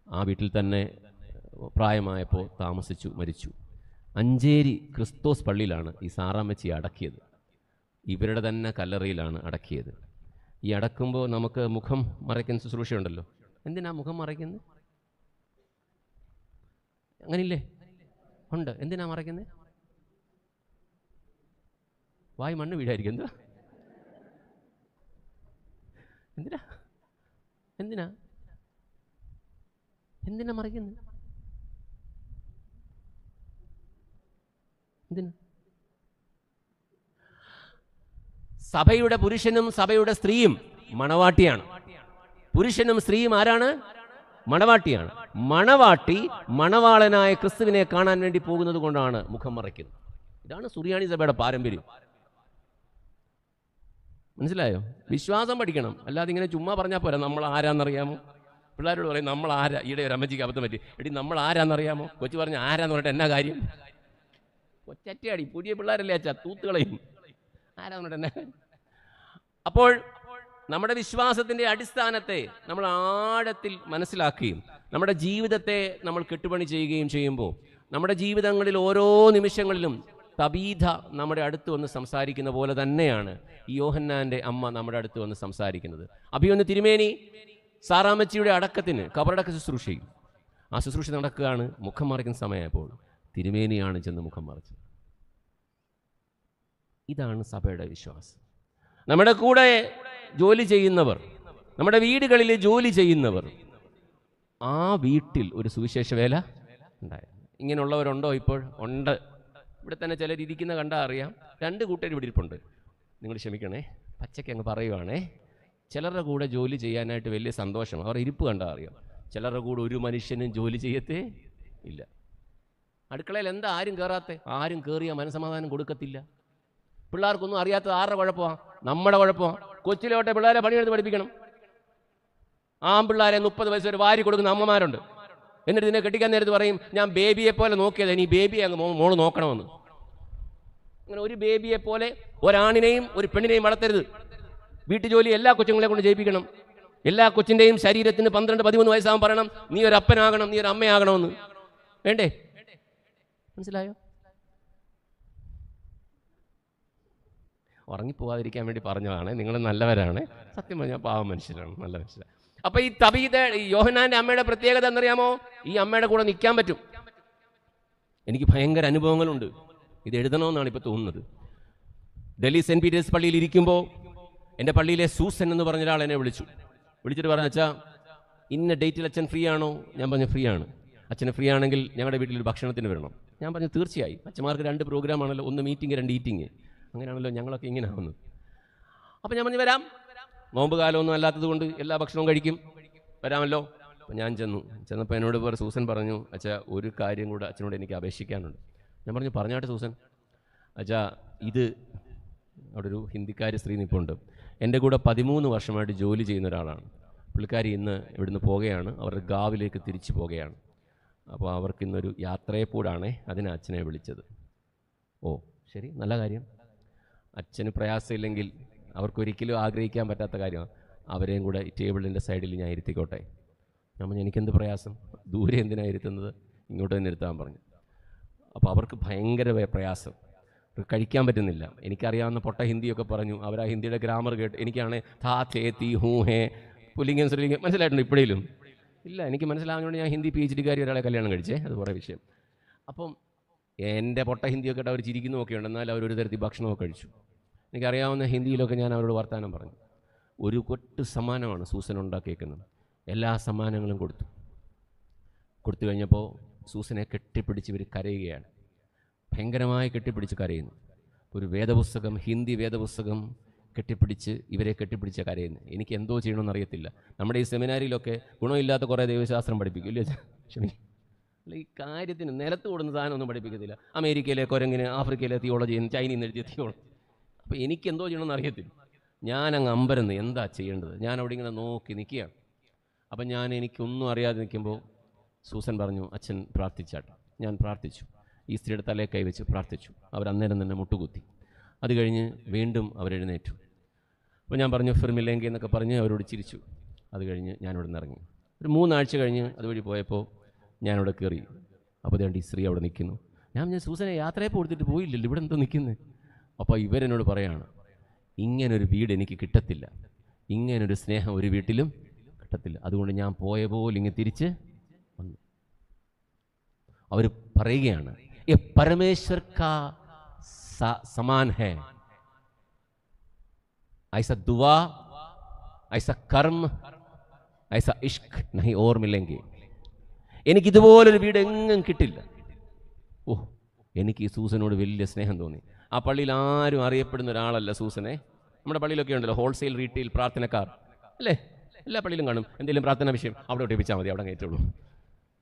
ആ വീട്ടിൽ തന്നെ പ്രായമായപ്പോൾ താമസിച്ചു, മരിച്ചു. അഞ്ചേരി ക്രിസ്തോസ് പള്ളിയിലാണ് ഈ സാറാമ്മച്ചി അടക്കിയത്. ഇവരുടെ തന്നെ കല്ലറയിലാണ് അടക്കിയത്. ഈ അടക്കുമ്പോൾ നമുക്ക് മുഖം മറയ്ക്കുന്ന ശുശ്രൂഷയുണ്ടല്ലോ. എന്തിനാ മുഖം മറയ്ക്കുന്നത്? അങ്ങനില്ലേ? ഉണ്ട്. എന്തിനാ മറയ്ക്കുന്നത്? വായി മണ്ണ് വീഴായിരിക്കും. എന്താ? എന്തിനാ എന്തിനാ എന്തിനാ മറയ്ക്കുന്നത്? എന്തിനാ? സഭയുടെ പുരുഷനും സഭയുടെ സ്ത്രീയും മണവാട്ടിയാണ്. പുരുഷനും സ്ത്രീയും ആരാണ്? മണവാട്ടിയാണ്. മണവാട്ടി മണവാളനായ ക്രിസ്തുവിനെ കാണാൻ വേണ്ടി പോകുന്നത് കൊണ്ടാണ് മുഖം മറയ്ക്കുന്നത്. ഇതാണ് സുറിയാനി സഭയുടെ പാരമ്പര്യം. മനസ്സിലായോ? വിശ്വാസം പഠിക്കണം. അല്ലാതെ ഇങ്ങനെ ചുമ്മാ പറഞ്ഞാൽ പോരാ. നമ്മൾ ആരാന്നറിയാമോ? പിള്ളേരോട് പറയും നമ്മൾ ആരാ. ഈടെ ഒരു അമ്മച്ചിക്ക് അബദ്ധം പറ്റി. എടി നമ്മൾ ആരാന്നറിയാമോ? കൊച്ചു പറഞ്ഞ ആരാന്ന് പറഞ്ഞിട്ട് എന്നാ കാര്യം? കൊച്ചറ്റയാടി, പുതിയ പിള്ളേരല്ലേ അച്ഛാ, തൂത്തുകളയും. ആരാന്ന് പറഞ്ഞിട്ട് എന്നാ കാര്യം? അപ്പോൾ നമ്മുടെ വിശ്വാസത്തിൻ്റെ അടിസ്ഥാനത്തെ നമ്മൾ ആഴത്തിൽ മനസ്സിലാക്കുകയും നമ്മുടെ ജീവിതത്തെ നമ്മൾ കെട്ടുപണി ചെയ്യുകയും ചെയ്യുമ്പോൾ നമ്മുടെ ജീവിതങ്ങളിൽ ഓരോ നിമിഷങ്ങളിലും തബീഥ നമ്മുടെ അടുത്ത് വന്ന് സംസാരിക്കുന്ന പോലെ തന്നെയാണ് ഈ യോഹന്നാൻ്റെ അമ്മ നമ്മുടെ അടുത്ത് വന്ന് സംസാരിക്കുന്നത്. അഭിയൊന്ന് തിരുമേനി സാറാമ്മച്ചിയുടെ അടക്കത്തിന് കബറടക്ക ശുശ്രൂഷയും ആ ശുശ്രൂഷ നടക്കുകയാണ്. മുഖം മറയ്ക്കുന്ന സമയമായപ്പോൾ തിരുമേനിയാണ് ചെന്ന് മുഖം മറച്ചത്. ഇതാണ് സഭയുടെ വിശ്വാസം. നമ്മുടെ കൂടെ ജോലി ചെയ്യുന്നവർ, നമ്മുടെ വീടുകളിൽ ജോലി ചെയ്യുന്നവർ, ആ വീട്ടിൽ ഒരു സുവിശേഷ വേല ഉണ്ടായിരുന്നു. ഇങ്ങനെയുള്ളവരുണ്ടോ? ഇപ്പോൾ ഉണ്ട്. ഇവിടെ തന്നെ ചിലർ ഇരിക്കുന്ന കണ്ടാൽ അറിയാം. 2 കൂട്ടർ ഇവിടെ ഇരിപ്പുണ്ട്. നിങ്ങൾ ക്ഷമിക്കണേ, പച്ചയ്ക്ക് അങ്ങ് പറയുവാണേ. ചിലരുടെ കൂടെ ജോലി ചെയ്യാനായിട്ട് വലിയ സന്തോഷം. അവർ ഇരിപ്പ് കണ്ടാൽ അറിയാം. ചിലരുടെ കൂടെ ഒരു മനുഷ്യനും ജോലി ചെയ്യത്തേ ഇല്ല. അടുക്കളയിൽ എന്താ ആരും കയറാത്തെ? ആരും കയറിയ മനസമാധാനം കൊടുക്കത്തില്ല. പിള്ളേർക്കൊന്നും അറിയാത്തത് ആരുടെ കുഴപ്പമാണ്? നമ്മുടെ കുഴപ്പമാണ്. കൊച്ചിലോട്ടെ പിള്ളേരെ പണിയെടുത്ത് പഠിപ്പിക്കണം. പിള്ളേരെ 30 വയസ്സ് വരെ വാരി കൊടുക്കുന്ന അമ്മമാരുണ്ട്. എന്നിട്ട് ഇതിനെ കെട്ടിക്കാൻ നേരത്ത് പറയും, ഞാൻ ബേബിയെ പോലെ നോക്കിയത്, ഇനി ബേബിയെ അങ്ങ് മോള് നോക്കണമെന്ന്. അങ്ങനെ ഒരു ബേബിയെ പോലെ ഒരാണിനെയും ഒരു പെണ്ണിനെയും വളർത്തരുത്. വീട്ടുജോലി എല്ലാ കൊച്ചുങ്ങളെ കൊണ്ട് ചെയ്യിപ്പിക്കണം. എല്ലാ കൊച്ചിൻ്റെയും ശരീരത്തിന് 12-13 വയസ്സാകുമ്പോൾ പറയണം, നീ ഒരു അപ്പനാകണം, നീ ഒരു അമ്മയാകണമെന്ന്. വേണ്ടേ? മനസ്സിലായോ? ഉറങ്ങിപ്പോവാതിരിക്കാൻ വേണ്ടി പറഞ്ഞതാണ്. നിങ്ങൾ നല്ലവരാണ്, സത്യം പറഞ്ഞാൽ പാവം മനുഷ്യരാണ്, നല്ല മനുഷ്യരാണ്. അപ്പൊ ഈ തബീത, യോഹന്നാന്റെ അമ്മയുടെ പ്രത്യേകത എന്നറിയാമോ? ഈ അമ്മയുടെ കൂടെ നിൽക്കാൻ പറ്റും. എനിക്ക് ഭയങ്കര അനുഭവങ്ങളുണ്ട്. ഇത് എഴുതണമെന്നാണ് ഇപ്പോൾ തോന്നുന്നത്. ഡൽഹി സെന്റ് പീറ്റേഴ്സ് പള്ളിയിൽ ഇരിക്കുമ്പോൾ എൻ്റെ പള്ളിയിലെ സൂസൻ എന്ന് പറഞ്ഞ ഒരാൾ എന്നെ വിളിച്ചിട്ട് പറഞ്ഞു, അച്ഛാ ഇന്ന ഡേറ്റിൽ അച്ഛൻ ഫ്രീ ആണോ? ഞാൻ പറഞ്ഞു ഫ്രീ ആണ്. അച്ഛന് ഫ്രീ ആണെങ്കിൽ ഞങ്ങളുടെ വീട്ടിൽ ഒരു ഭക്ഷണത്തിന് വരണം. ഞാൻ പറഞ്ഞു തീർച്ചയായും. അച്ഛന്മാർക്ക് 2 പ്രോഗ്രാമാണല്ലോ, 1 മീറ്റിംഗ് 2 ഈറ്റിംഗ്, അങ്ങനെയാണല്ലോ ഞങ്ങളൊക്കെ ഇങ്ങനെ ആവുന്നത്. അപ്പം ഞാൻ പറഞ്ഞു വരാം, നോമ്പ് കാലമൊന്നും അല്ലാത്തത് കൊണ്ട് എല്ലാ ഭക്ഷണവും കഴിക്കും, വരാമല്ലോ. അപ്പം ഞാൻ ചെന്നപ്പോൾ എന്നോട് സൂസൻ പറഞ്ഞു, അച്ഛാ ഒരു കാര്യം കൂടെ അച്ഛനോട് എനിക്ക് അപേക്ഷിക്കാനുണ്ട്. ഞാൻ പറഞ്ഞു പറഞ്ഞാട്ടെ സൂസൻ. അച്ഛാ ഇത് അവിടെ ഒരു ഹിന്ദിക്കാരി സ്ത്രീ നിൽപ്പുണ്ട്, എൻ്റെ കൂടെ 13 വർഷമായിട്ട് ജോലി ചെയ്യുന്ന ഒരാളാണ്. പുള്ളിക്കാരി ഇന്ന് ഇവിടുന്ന് പോകുകയാണ്, അവരുടെ ഗാവിലേക്ക് തിരിച്ചു പോകുകയാണ്. അപ്പോൾ അവർക്കിന്നൊരു യാത്രയെപ്പോഴാണേ, അതിന് അച്ഛനെ വിളിച്ചത്. ഓ ശരി, നല്ല കാര്യം. അച്ഛന് പ്രയാസമില്ലെങ്കിൽ, അവർക്കൊരിക്കലും ആഗ്രഹിക്കാൻ പറ്റാത്ത കാര്യമാണ്, അവരെയും കൂടെ ഈ ടേബിളിൻ്റെ സൈഡിൽ ഞാൻ ഇരുത്തിക്കോട്ടെ. ഞാൻ പറഞ്ഞു എനിക്കെന്ത് പ്രയാസം, ദൂരെ എന്തിനാണ് ഇരുത്തുന്നത്, ഇങ്ങോട്ട് തന്നെ ഇരുത്താൻ പറഞ്ഞു. അപ്പോൾ അവർക്ക് ഭയങ്കര പ്രയാസം, കഴിക്കാൻ പറ്റുന്നില്ല. എനിക്കറിയാവുന്ന പൊട്ട ഹിന്ദിയൊക്കെ പറഞ്ഞു. അവർ ആ ഹിന്ദിയുടെ ഗ്രാമർ കേട്ട് എനിക്കാണ് താ തേ തീ ഹൂ ഹേ പുല്ലിംഗം സ്ത്രീലിംഗം മനസ്സിലായിട്ടുണ്ട് ഇപ്പോഴേലും ഇല്ല. എനിക്ക് മനസ്സിലാകുന്നതുകൊണ്ട് ഞാൻ ഹിന്ദി PhD ഒരാളെ കല്യാണം കഴിച്ചേ, അത് കുറേ വിഷയം. അപ്പം എൻ്റെ പൊട്ട ഹിന്ദിയൊക്കെ ഇട്ട് അവർ ചിരിക്കുന്നതൊക്കെ ഉണ്ട്, എന്നാൽ അവരൊരു തരത്തിൽ ഭക്ഷണമൊക്കെ കഴിച്ചു. എനിക്കറിയാവുന്ന ഹിന്ദിയിലൊക്കെ ഞാൻ അവരോട് വർത്തമാനം പറഞ്ഞു. ഒരു കൊട്ട് സമ്മാനമാണ് സൂസൻ ഉണ്ടാക്കിയേക്കുന്നത്. എല്ലാ സമ്മാനങ്ങളും കൊടുത്തു കഴിഞ്ഞപ്പോൾ സൂസനെ കെട്ടിപ്പിടിച്ച് ഇവർ കരയുകയാണ്, ഭയങ്കരമായി കെട്ടിപ്പിടിച്ച് കരയുന്നു. ഒരു വേദപുസ്തകം, ഹിന്ദി വേദപുസ്തകം ഇവരെ കെട്ടിപ്പിടിച്ച കരയുന്നു. എനിക്ക് എന്തോ ചെയ്യണമെന്ന് അറിയത്തില്ല. നമ്മുടെ ഈ സെമിനാരിയിലൊക്കെ ഗുണമില്ലാത്ത കുറേ ദൈവശാസ്ത്രം പഠിപ്പിക്കും ഇല്ലേ? അല്ല, ഈ കാര്യത്തിന് നിലത്ത് കൊടുന്ന സാധനമൊന്നും പഠിപ്പിക്കത്തില്ല. അമേരിക്കയിലെ കുരങ്ങിന്, ആഫ്രിക്കയിലെ തിയോളജി, ചൈനയിൽ നിന്ന് എഴുതിയ തിയോളജി. അപ്പോൾ എനിക്ക് എന്തോ ചെയ്യണമെന്ന് അറിയത്തില്ല. ഞാനങ്ങ് അമ്പരന്ന് എന്താ ചെയ്യേണ്ടത്. ഞാൻ അവിടെ ഇങ്ങനെ നോക്കി നിൽക്കുകയാണ്. അപ്പം എനിക്കൊന്നും അറിയാതെ നിൽക്കുമ്പോൾ സൂസൻ പറഞ്ഞു, അച്ഛൻ പ്രാർത്ഥിച്ചാട്ടെ. ഞാൻ പ്രാർത്ഥിച്ചു, ഈ സ്ത്രീയുടെ തലയെ കൈവച്ച് പ്രാർത്ഥിച്ചു. അവരന്നേരം തന്നെ മുട്ടുകുത്തി. അത് കഴിഞ്ഞ് വീണ്ടും അവരെഴുന്നേറ്റു. അപ്പോൾ ഞാൻ പറഞ്ഞു ഫിർമില്ലെങ്കിൽ എന്നൊക്കെ പറഞ്ഞ് അവരോട് ചിരിച്ചു. അത് കഴിഞ്ഞ് ഞാനിവിടെ നിന്ന് ഇറങ്ങി. ഒരു 3 ആഴ്ച കഴിഞ്ഞ് അതുവഴി പോയപ്പോൾ ഞാനിവിടെ കയറി. അപ്പോൾ ഈ സ്ത്രീ അവിടെ നിൽക്കുന്നു. ഞാൻ സൂസനെ യാത്രയപ്പോൾ കൊടുത്തിട്ട് പോയില്ലല്ലോ, ഇവിടെ എന്തോ നിൽക്കുന്നത്. അപ്പോൾ ഇവരെന്നോട് പറയാണ്, ഇങ്ങനൊരു വീട് എനിക്ക് കിട്ടത്തില്ല, ഇങ്ങനൊരു സ്നേഹം ഒരു വീട്ടിലും കിട്ടത്തില്ല, അതുകൊണ്ട് ഞാൻ പോയ പോലെ ഇങ്ങനെ തിരിച്ച് വന്നു. അവർ പറയുകയാണ്, ये परमेश्वर का समान है, ऐसा दुआ, ऐसा कर्म, ऐसा इश्क नहीं और मिलेंगे. എനിക്കിതുപോലൊരു വീട് എങ്ങും കിട്ടില്ല. ഓ, എനിക്ക് ഈ സൂസനോട് വലിയ സ്നേഹം തോന്നി. ആ പള്ളിയിൽ ആരും അറിയപ്പെടുന്ന ഒരാളല്ല സൂസനെ. നമ്മുടെ പള്ളിയിലൊക്കെ ഉണ്ടല്ലോ ഹോൾസെയിൽ റീറ്റെയിൽ പ്രാർത്ഥനക്കാർ അല്ലേ, എല്ലാ പള്ളിയിലും കാണും എന്തെങ്കിലും പ്രാർത്ഥന വിഷയം, അവിടെ ഒട്ടിപ്പിച്ചാൽ മതി, അവിടെ കയറ്റുള്ളൂ.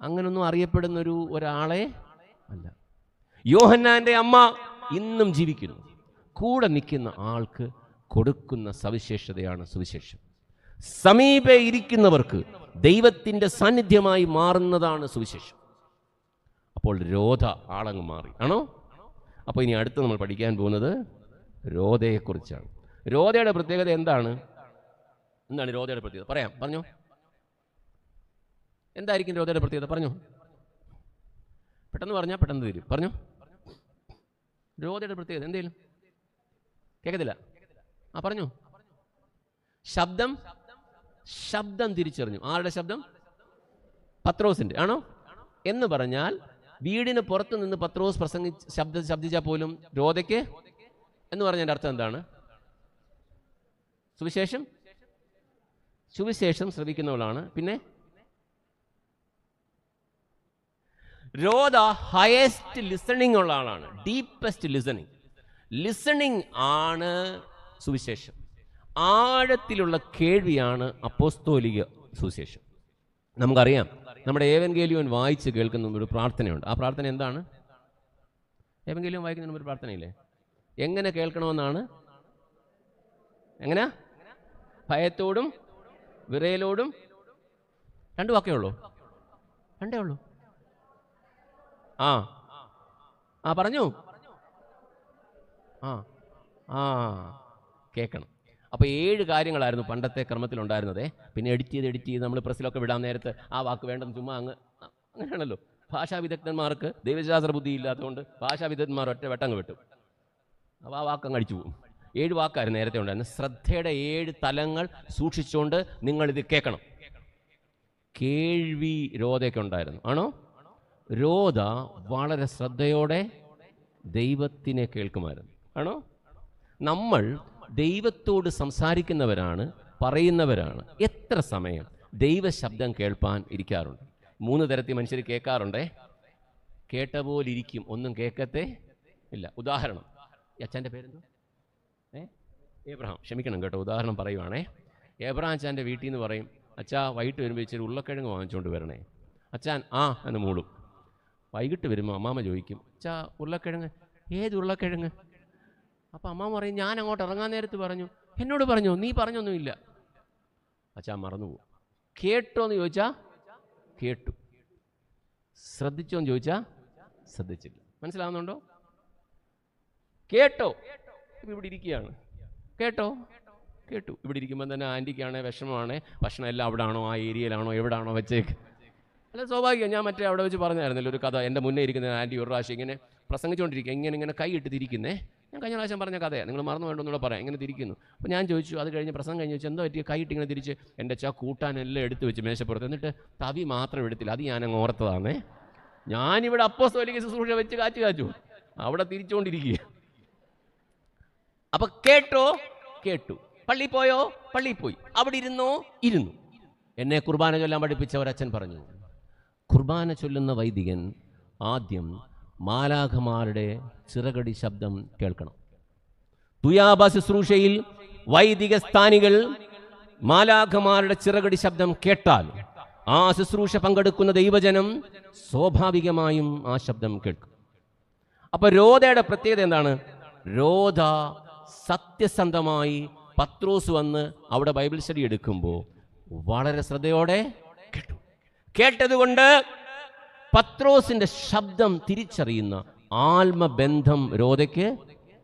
അങ്ങനൊന്നും അറിയപ്പെടുന്ന ഒരാളെ അല്ല. യോഹന്നാന്റെ അമ്മ ഇന്നും ജീവിക്കുന്നു. കൂടെ നിൽക്കുന്ന ആൾക്ക് കൊടുക്കുന്ന സവിശേഷതയാണ് സുവിശേഷം. സമീപെ ഇരിക്കുന്നവർക്ക് ദൈവത്തിൻ്റെ സാന്നിധ്യമായി മാറുന്നതാണ് സുവിശേഷം. അപ്പോൾ രോധ ആളങ്ങ് മാറി ആണോ? അപ്പോൾ ഇനി അടുത്ത് നമ്മൾ പഠിക്കാൻ പോകുന്നത് രോധയെക്കുറിച്ചാണ്. രോധയുടെ പ്രത്യേകത എന്താണ് രോധയുടെ പ്രത്യേകത? പറഞ്ഞോ. എന്തായിരിക്കും രോധയുടെ പ്രത്യേകത? പറഞ്ഞോ, പെട്ടെന്ന് പറഞ്ഞാൽ പെട്ടെന്ന് തീരും. പറഞ്ഞോ, രോധയുടെ പ്രത്യേകത എന്തേലും കേൾക്കത്തില്ല. പറഞ്ഞോ. ശബ്ദം തിരിച്ചറിഞ്ഞു. ആരുടെ ശബ്ദം? പത്രോസിന്റെ ആണോ? എന്ന് പറഞ്ഞാൽ വീടിന് പുറത്ത് നിന്ന് പത്രോസ് ശബ്ദിച്ചാൽ പോലും രോധയ്ക്ക് എന്ന് പറഞ്ഞതിൻ്റെ അർത്ഥം എന്താണ്? സുവിശേഷം ശ്രവിക്കുന്നവളാണ്. പിന്നെ രോധ ഹയസ്റ്റ് ലിസണിങ് ഉള്ള ആളാണ്, ഡീപ്പസ്റ്റ് ലിസണിങ് ആണ് സുവിശേഷം. ആഴത്തിലുള്ള കേൾവിയാണ് അപ്പോസ്തോലിക സുവിശേഷം. നമുക്കറിയാം, നമ്മുടെ ഏവൻഗേലിയോൻ വായിച്ച് കേൾക്കുന്ന ഒരു പ്രാർത്ഥനയുണ്ട്. ആ പ്രാർത്ഥന എന്താണ്? ഏവൻഗേലിയോൻ വായിക്കുന്ന ഒരു പ്രാർത്ഥനയില്ലേ? എങ്ങനെ കേൾക്കണമെന്നാണ്? എങ്ങനെയാ? ഭയത്തോടും വിറയലോടും. 2 വാക്കേ ഉള്ളൂ, 2 ഉള്ളൂ. പറഞ്ഞു. കേൾക്കണം. അപ്പോൾ 7 കാര്യങ്ങളായിരുന്നു പണ്ടത്തെ ക്രമത്തിലുണ്ടായിരുന്നതേ. പിന്നെ എഡിറ്റ് ചെയ്ത് നമ്മൾ പ്രസ്സിലൊക്കെ വിടാൻ നേരത്ത് ആ വാക്ക് വേണ്ടെന്ന് ചുമ്മാ അങ്ങനെയാണല്ലോ. ഭാഷാ വിദഗ്ധന്മാർക്ക് ദൈവശാസ്ത്ര ബുദ്ധി ഇല്ലാത്തതുകൊണ്ട് ഭാഷാ വിദഗ്ധന്മാർ ഒറ്റ വെട്ടങ്ങ് വെട്ടും. അപ്പോൾ ആ വാക്കങ്ങ് അടിച്ചു പോകും. 7 വാക്കായിരുന്നു നേരത്തെ ഉണ്ടായിരുന്നു. ശ്രദ്ധയുടെ 7 തലങ്ങൾ സൂക്ഷിച്ചുകൊണ്ട് നിങ്ങളിത് കേൾക്കണം. കേൾവി രോധയ്ക്ക് ഉണ്ടായിരുന്നു. ആണോ? രോധ വളരെ ശ്രദ്ധയോടെ ദൈവത്തിനെ കേൾക്കുമായിരുന്നു. ആണോ? നമ്മൾ ദൈവത്തോട് സംസാരിക്കുന്നവരാണ്, പറയുന്നവരാണ്. എത്ര സമയം ദൈവശബ്ദം കേൾപ്പാൻ ഇരിക്കാറുണ്ട്? 3 തരത്തിൽ മനുഷ്യർ കേൾക്കാറുണ്ടേ. കേട്ട പോലിരിക്കും, ഒന്നും കേൾക്കത്തേ ഇല്ല. ഉദാഹരണം, അച്ഛൻ്റെ പേരെന്തോ? ഏബ്രഹാം. ക്ഷമിക്കണം കേട്ടോ, ഉദാഹരണം പറയുവാണേ. ഏബ്രഹാം അച്ഛൻ്റെ വീട്ടിൽ നിന്ന് പറയും, അച്ഛാ വൈകിട്ട് വരുമ്പോൾ ഇച്ചിരി ഉരുളക്കിഴങ്ങ് വാങ്ങിച്ചുകൊണ്ട് വരണേ. അച്ഛൻ ആ എന്ന് മൂളും. വൈകിട്ട് വരുമ്പോൾ അമ്മാമ്മ ചോദിക്കും, അച്ഛാ ഉരുളക്കിഴങ്ങ്? ഏത് ഉരുളക്കിഴങ്ങ്? അപ്പം അമ്മാമ്മ പറയും, ഞാൻ അങ്ങോട്ട് ഇറങ്ങാൻ നേരത്ത് പറഞ്ഞു. എന്നോട് പറഞ്ഞോ? നീ പറഞ്ഞൊന്നുമില്ല. അച്ഛാ മറന്നുപോകും. കേട്ടോ എന്ന് ചോദിച്ചാൽ കേട്ടു. ശ്രദ്ധിച്ചോ എന്ന് ചോദിച്ചാൽ ശ്രദ്ധിച്ചില്ല. മനസ്സിലാവുന്നുണ്ടോ? കേട്ടോ, ഇവിടെ ഇരിക്കുകയാണ്. കേട്ടോ, കേട്ടു. ഇവിടെ ഇരിക്കുമ്പോൾ തന്നെ ആൻറ്റിക്കാണേ വിഷമമാണേ, ഭക്ഷണം എല്ലാം അവിടെ ആണോ, ആ ഏരിയയിലാണോ, എവിടെയാണോ വെച്ചേക്ക്? അല്ല, സ്വാഭാവികം. ഞാൻ മറ്റേ അവിടെ വെച്ച് പറഞ്ഞായിരുന്നല്ലോ ഒരു കഥ. എൻ്റെ മുന്നേ ഇരിക്കുന്ന ആൻറ്റി ഒരു പ്രാവശ്യം ഇങ്ങനെ പ്രസംഗിച്ചുകൊണ്ടിരിക്കുക, ഇങ്ങനെ കൈ ഇട്ട് തിരിക്കുന്നേ. ഞാൻ കഴിഞ്ഞ പ്രാവശ്യം പറഞ്ഞ കഥയാണ്, നിങ്ങൾ മറന്നു വേണ്ടെന്നുള്ള പറയാം. ഇങ്ങനെ തിരിക്കുന്നു. അപ്പോൾ ഞാൻ ചോദിച്ചു, അത് കഴിഞ്ഞ് പ്രസംഗം കഴിഞ്ഞ് ചോദിച്ചു, എന്തോ പറ്റിയ കൈ ഇട്ട് ഇങ്ങനെ തിരിച്ച്? എൻ്റെ കൂട്ടാനെല്ലാം എടുത്ത് വെച്ച് മേശപ്പുറത്ത്, എന്നിട്ട് തവി മാത്രം എടുത്തില്ല. അത് ഞാനങ്ങ് ഓർത്തതാണേ. ഞാനിവിടെ അപ്പോസ്തോലിക ശുശ്രൂഷ വെച്ച് കാച്ചു അവിടെ തിരിച്ചുകൊണ്ടിരിക്കുക. അപ്പൊ കേട്ടോ, കേട്ടു. പള്ളി പോയോ? പള്ളിയിൽ പോയി. അവിടെ ഇരുന്നോ? ഇരുന്നു. എന്നെ കുർബാന ചൊല്ലാൻ പഠിപ്പിച്ച ഒരച്ഛൻ പറഞ്ഞു, കുർബാന ചൊല്ലുന്ന വൈദികൻ ആദ്യം മാലാഖമാരുടെ ചിറകടി ശബ്ദം കേൾക്കണം. തുയാബ ശുശ്രൂഷയിൽ വൈദിക സ്ഥാനികൾ മാലാഖമാരുടെ ചിറകടി ശബ്ദം കേട്ടാൽ ആ ശുശ്രൂഷ പങ്കെടുക്കുന്ന ദൈവജനം സ്വാഭാവികമായും ആ ശബ്ദം കേൾക്കും. അപ്പൊ രോധയുടെ പ്രത്യേകത എന്താണ്? രോധ സത്യസന്ധമായി പത്രോസ് വന്ന് അവിടെ ബൈബിൾ സ്റ്റഡി എടുക്കുമ്പോൾ വളരെ ശ്രദ്ധയോടെ കേട്ടു. കേട്ടതുകൊണ്ട് പത്രോസിന്റെ ശബ്ദം തിരിച്ചറിയുന്ന ആത്മബന്ധം രോധയ്ക്ക്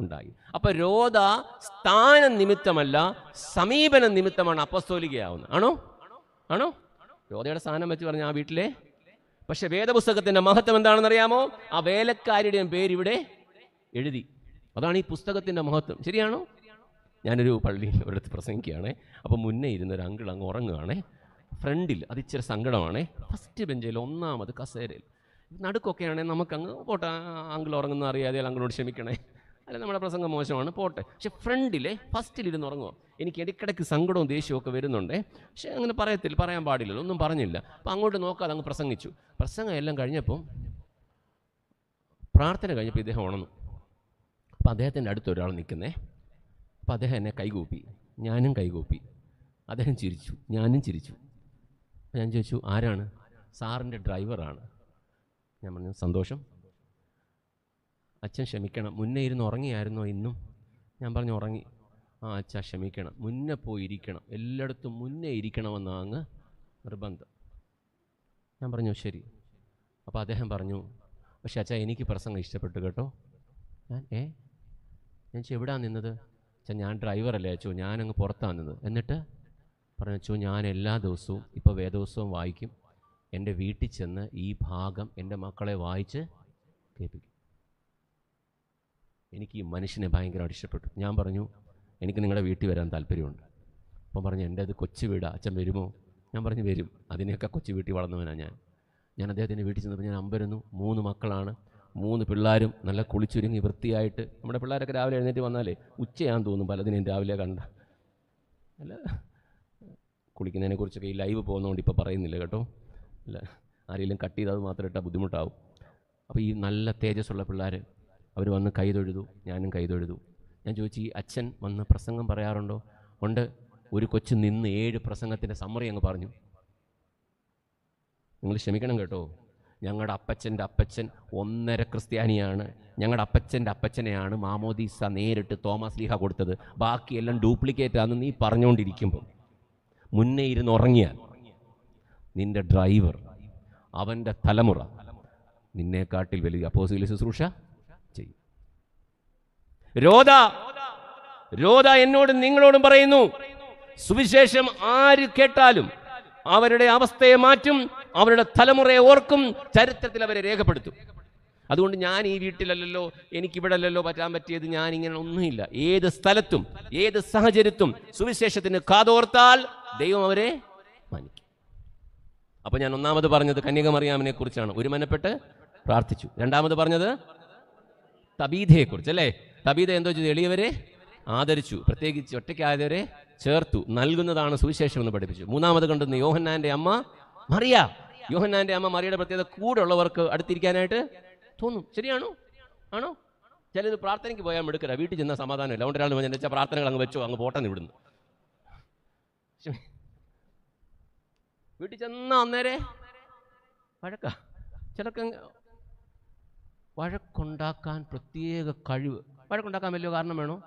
ഉണ്ടായി. അപ്പൊ രോധ സ്ഥാന നിമിത്തമല്ല, സമീപന നിമിത്തമാണ് അപ്പസ്തോലികയാവുന്നത്. ആണോ? ആണോ? രോധയുടെ സ്ഥാനം വെച്ച് പറഞ്ഞ ആ വീട്ടിലെ. പക്ഷെ വേദപുസ്തകത്തിന്റെ മഹത്വം എന്താണെന്ന് അറിയാമോ? ആ വേലക്കാരിയുടെയും പേരിവിടെ എഴുതി. അതാണ് ഈ പുസ്തകത്തിന്റെ മഹത്വം. ശരിയാണോ? ഞാനൊരു പള്ളിയിൽ ഒരിടത്ത് പ്രസംഗിക്കുകയാണേ. അപ്പം മുന്നേ ഇരുന്നൊരു അങ്കിൾ അങ്ങ് ഉറങ്ങുകയാണേ. ഫ്രണ്ടിൽ അത് ഇച്ചിരി സങ്കടമാണേ. ഫസ്റ്റ് ബെഞ്ചിൽ 1ാമത് കസേരയിൽ. നടുക്കൊക്കെയാണെങ്കിൽ നമുക്കങ്ങ് പോട്ടെ, അങ്കിൾ ഉറങ്ങുന്ന അറിയാതെ അങ്കിളോട് ക്ഷമിക്കണേ, അല്ല നമ്മുടെ പ്രസംഗം മോശമാണ്, പോട്ടെ. പക്ഷെ ഫ്രണ്ടിലെ ഫസ്റ്റിലിരുന്ന് ഉറങ്ങുമോ? എനിക്ക് ഇടയ്ക്കിടയ്ക്ക് സങ്കടവും ദേഷ്യവും ഒക്കെ വരുന്നുണ്ടേ. പക്ഷെ അങ്ങനെ പറയാൻ പാടില്ലല്ലോ, ഒന്നും പറഞ്ഞില്ല. അപ്പം അങ്ങോട്ട് നോക്കാതെ അങ്ങ് പ്രസംഗിച്ചു. പ്രസംഗം എല്ലാം കഴിഞ്ഞപ്പം, പ്രാർത്ഥന കഴിഞ്ഞപ്പോൾ ഇദ്ദേഹം ഉണർന്നു. അപ്പം അദ്ദേഹത്തിൻ്റെ അടുത്ത് ഒരാൾ നിൽക്കുന്നേ. അപ്പം അദ്ദേഹം എന്നെ കൈകൂപ്പി, ഞാനും കൈകൂപ്പി. അദ്ദേഹം ചിരിച്ചു, ഞാനും ചിരിച്ചു. ഞാൻ ചോദിച്ചു, ആരാണ്? സാറിൻ്റെ ഡ്രൈവറാണ്. ഞാൻ പറഞ്ഞു, സന്തോഷം. അച്ഛൻ ക്ഷമിക്കണം, മുന്നേ ഇരുന്ന് ഉറങ്ങിയായിരുന്നോ ഇന്നും? ഞാൻ പറഞ്ഞു, ഉറങ്ങി. ആ അച്ഛാ ക്ഷമിക്കണം, മുന്നേ പോയി ഇരിക്കണം, എല്ലായിടത്തും മുന്നേ ഇരിക്കണമെന്ന് അങ്ങ് നിർബന്ധം. ഞാൻ പറഞ്ഞു, ശരി. അപ്പോൾ അദ്ദേഹം പറഞ്ഞു, പക്ഷേ അച്ഛാ എനിക്ക് പ്രസംഗം ഇഷ്ടപ്പെട്ടു കേട്ടോ. ഞാൻ എവിടെയാണ് നിന്നത്? അച്ഛാ ഞാൻ ഡ്രൈവറല്ലേ അച്ഛോ, ഞാനങ്ങ് പുറത്താണ് നിന്നത്. എന്നിട്ട് പറഞ്ഞു, അച്ഛോ ഞാൻ എല്ലാ ദിവസവും ഇപ്പോൾ വേദോത്സവം വായിക്കും, എൻ്റെ വീട്ടിൽ ചെന്ന് ഈ ഭാഗം എൻ്റെ മക്കളെ വായിച്ച് കേൾപ്പിക്കും. എനിക്ക് ഈ മനുഷ്യനെ ഭയങ്കരമായിട്ട് ഇഷ്ടപ്പെട്ടു. ഞാൻ പറഞ്ഞു, എനിക്ക് നിങ്ങളുടെ വീട്ടിൽ വരാൻ താല്പര്യമുണ്ട്. അപ്പം പറഞ്ഞു, എൻ്റെ അത് കൊച്ചു വീടാ, അച്ഛൻ വരുമോ? ഞാൻ പറഞ്ഞു, വരും. അതിനെയൊക്കെ കൊച്ചു വീട്ടിൽ വളർന്നവനാണ് ഞാൻ അദ്ദേഹത്തിൻ്റെ വീട്ടിൽ ചെന്നപ്പോൾ ഞാൻ അമ്പരന്നു. 3 മക്കളാണ്, 3 പിള്ളേരും നല്ല കുളിച്ചൊരുങ്ങി വൃത്തിയായിട്ട്. നമ്മുടെ പിള്ളേരൊക്കെ രാവിലെ എഴുന്നേറ്റ് വന്നാലേ ഉച്ചയാണെന്ന് തോന്നും പലതിനെയും രാവിലെ കണ്ട. അല്ല, കുളിക്കുന്നതിനെക്കുറിച്ചൊക്കെ ഈ ലൈവ് പോകുന്നതുകൊണ്ട് ഇപ്പോൾ പറയുന്നില്ല കേട്ടോ. അല്ല, ആരെങ്കിലും കട്ട് ചെയ്ത് അത് മാത്രം ഇട്ടാൽ ബുദ്ധിമുട്ടാവും. അപ്പോൾ ഈ നല്ല തേജസ്സുള്ള പിള്ളേർ അവർ വന്ന് കൈതൊഴുതു, ഞാനും കൈതൊഴുതു. ഞാൻ ചോദിച്ചു, ഈ അച്ഛൻ വന്ന് പ്രസംഗം പറയാറുണ്ടോ? ഉണ്ട്. ഒരു കൊച്ചു നിന്ന് 7 പ്രസംഗത്തിൻ്റെ സമ്മറി അങ്ങ് പറഞ്ഞു. നിങ്ങൾ ക്ഷമിക്കണം കേട്ടോ, ഞങ്ങളുടെ അപ്പച്ചൻ്റെ അപ്പച്ചൻ 1.5 ക്രിസ്ത്യാനിയാണ്. ഞങ്ങളുടെ അപ്പച്ചൻ്റെ അപ്പച്ചനെയാണ് മാമോദീസ നേരിട്ട് തോമസ് ലീഹ കൊടുത്തത്, ബാക്കിയെല്ലാം ഡ്യൂപ്ലിക്കേറ്റാണെന്ന് നീ പറഞ്ഞുകൊണ്ടിരിക്കുമ്പോൾ മുന്നേ ഇരുന്ന് ഉറങ്ങിയാൽ നിന്റെ ഡ്രൈവർ, അവൻ്റെ തലമുറ നിന്നെക്കാട്ടിൽ വലിയ അപ്പോസ്തലിക ശുശ്രൂഷ ചെയ്യും. രോധ എന്നോടും നിങ്ങളോടും പറയുന്നു, സുവിശേഷം ആര് കേട്ടാലും അവരുടെ അവസ്ഥയെ മാറ്റും, അവരുടെ തലമുറയെ ഓർക്കും, ചരിത്രത്തിൽ അവരെ രേഖപ്പെടുത്തും. അതുകൊണ്ട് ഞാൻ ഈ വീട്ടിലല്ലല്ലോ, എനിക്കിവിടെ അല്ലല്ലോ പറ്റാൻ പറ്റിയത്, ഞാൻ ഇങ്ങനെ ഒന്നുമില്ല. ഏത് സ്ഥലത്തും ഏത് സാഹചര്യത്തും സുവിശേഷത്തിന് കാതോർത്താൽ ദൈവം അവരെ മാനിക്കും. അപ്പൊ ഞാൻ ഒന്നാമത് പറഞ്ഞത് കന്യകമറിയാമിനെ കുറിച്ചാണ്, ഒരുമനപ്പെട്ട് പ്രാർത്ഥിച്ചു. രണ്ടാമത് പറഞ്ഞത് തബീഥയെ കുറിച്ച് അല്ലേ. തബീഥ എന്തോ ചെയ്തു? എളിയവരെ ആദരിച്ചു, പ്രത്യേകിച്ച് ഒറ്റയ്ക്കായവരെ ചേർത്തു, നൽകുന്നതാണ് സുവിശേഷം എന്ന് പഠിപ്പിച്ചു. മൂന്നാമത് കണ്ടെന്ന് യോഹന്നാന്റെ അമ്മ മറിയ. യോഹന്നാന്റെ അമ്മ മറിയയുടെ പ്രത്യേകത കൂടെ ഉള്ളവർക്ക് അടുത്തിരിക്കാനായിട്ട് തോന്നും. ശരിയാണോ? ആണോ? ചിലത് പ്രാർത്ഥനയ്ക്ക് പോയാൽ എടുക്കല, വീട്ടിൽ ചെന്നാൽ സമാധാനമില്ല. അതുകൊണ്ട് ഒരാൾ പറഞ്ഞാൽ വെച്ചാൽ പ്രാർത്ഥനകൾ അങ്ങ് വെച്ചോ, അങ്ങ് പോട്ടെന്ന് ഇവിടുന്ന്. വീട്ടിൽ ചെന്നാൽ അന്നേരെ വഴക്കാ. ചിലർക്ക് വഴക്കുണ്ടാക്കാൻ പ്രത്യേക കഴിവ്. വഴക്കുണ്ടാക്കാൻ വലിയ കാരണം വേണോ?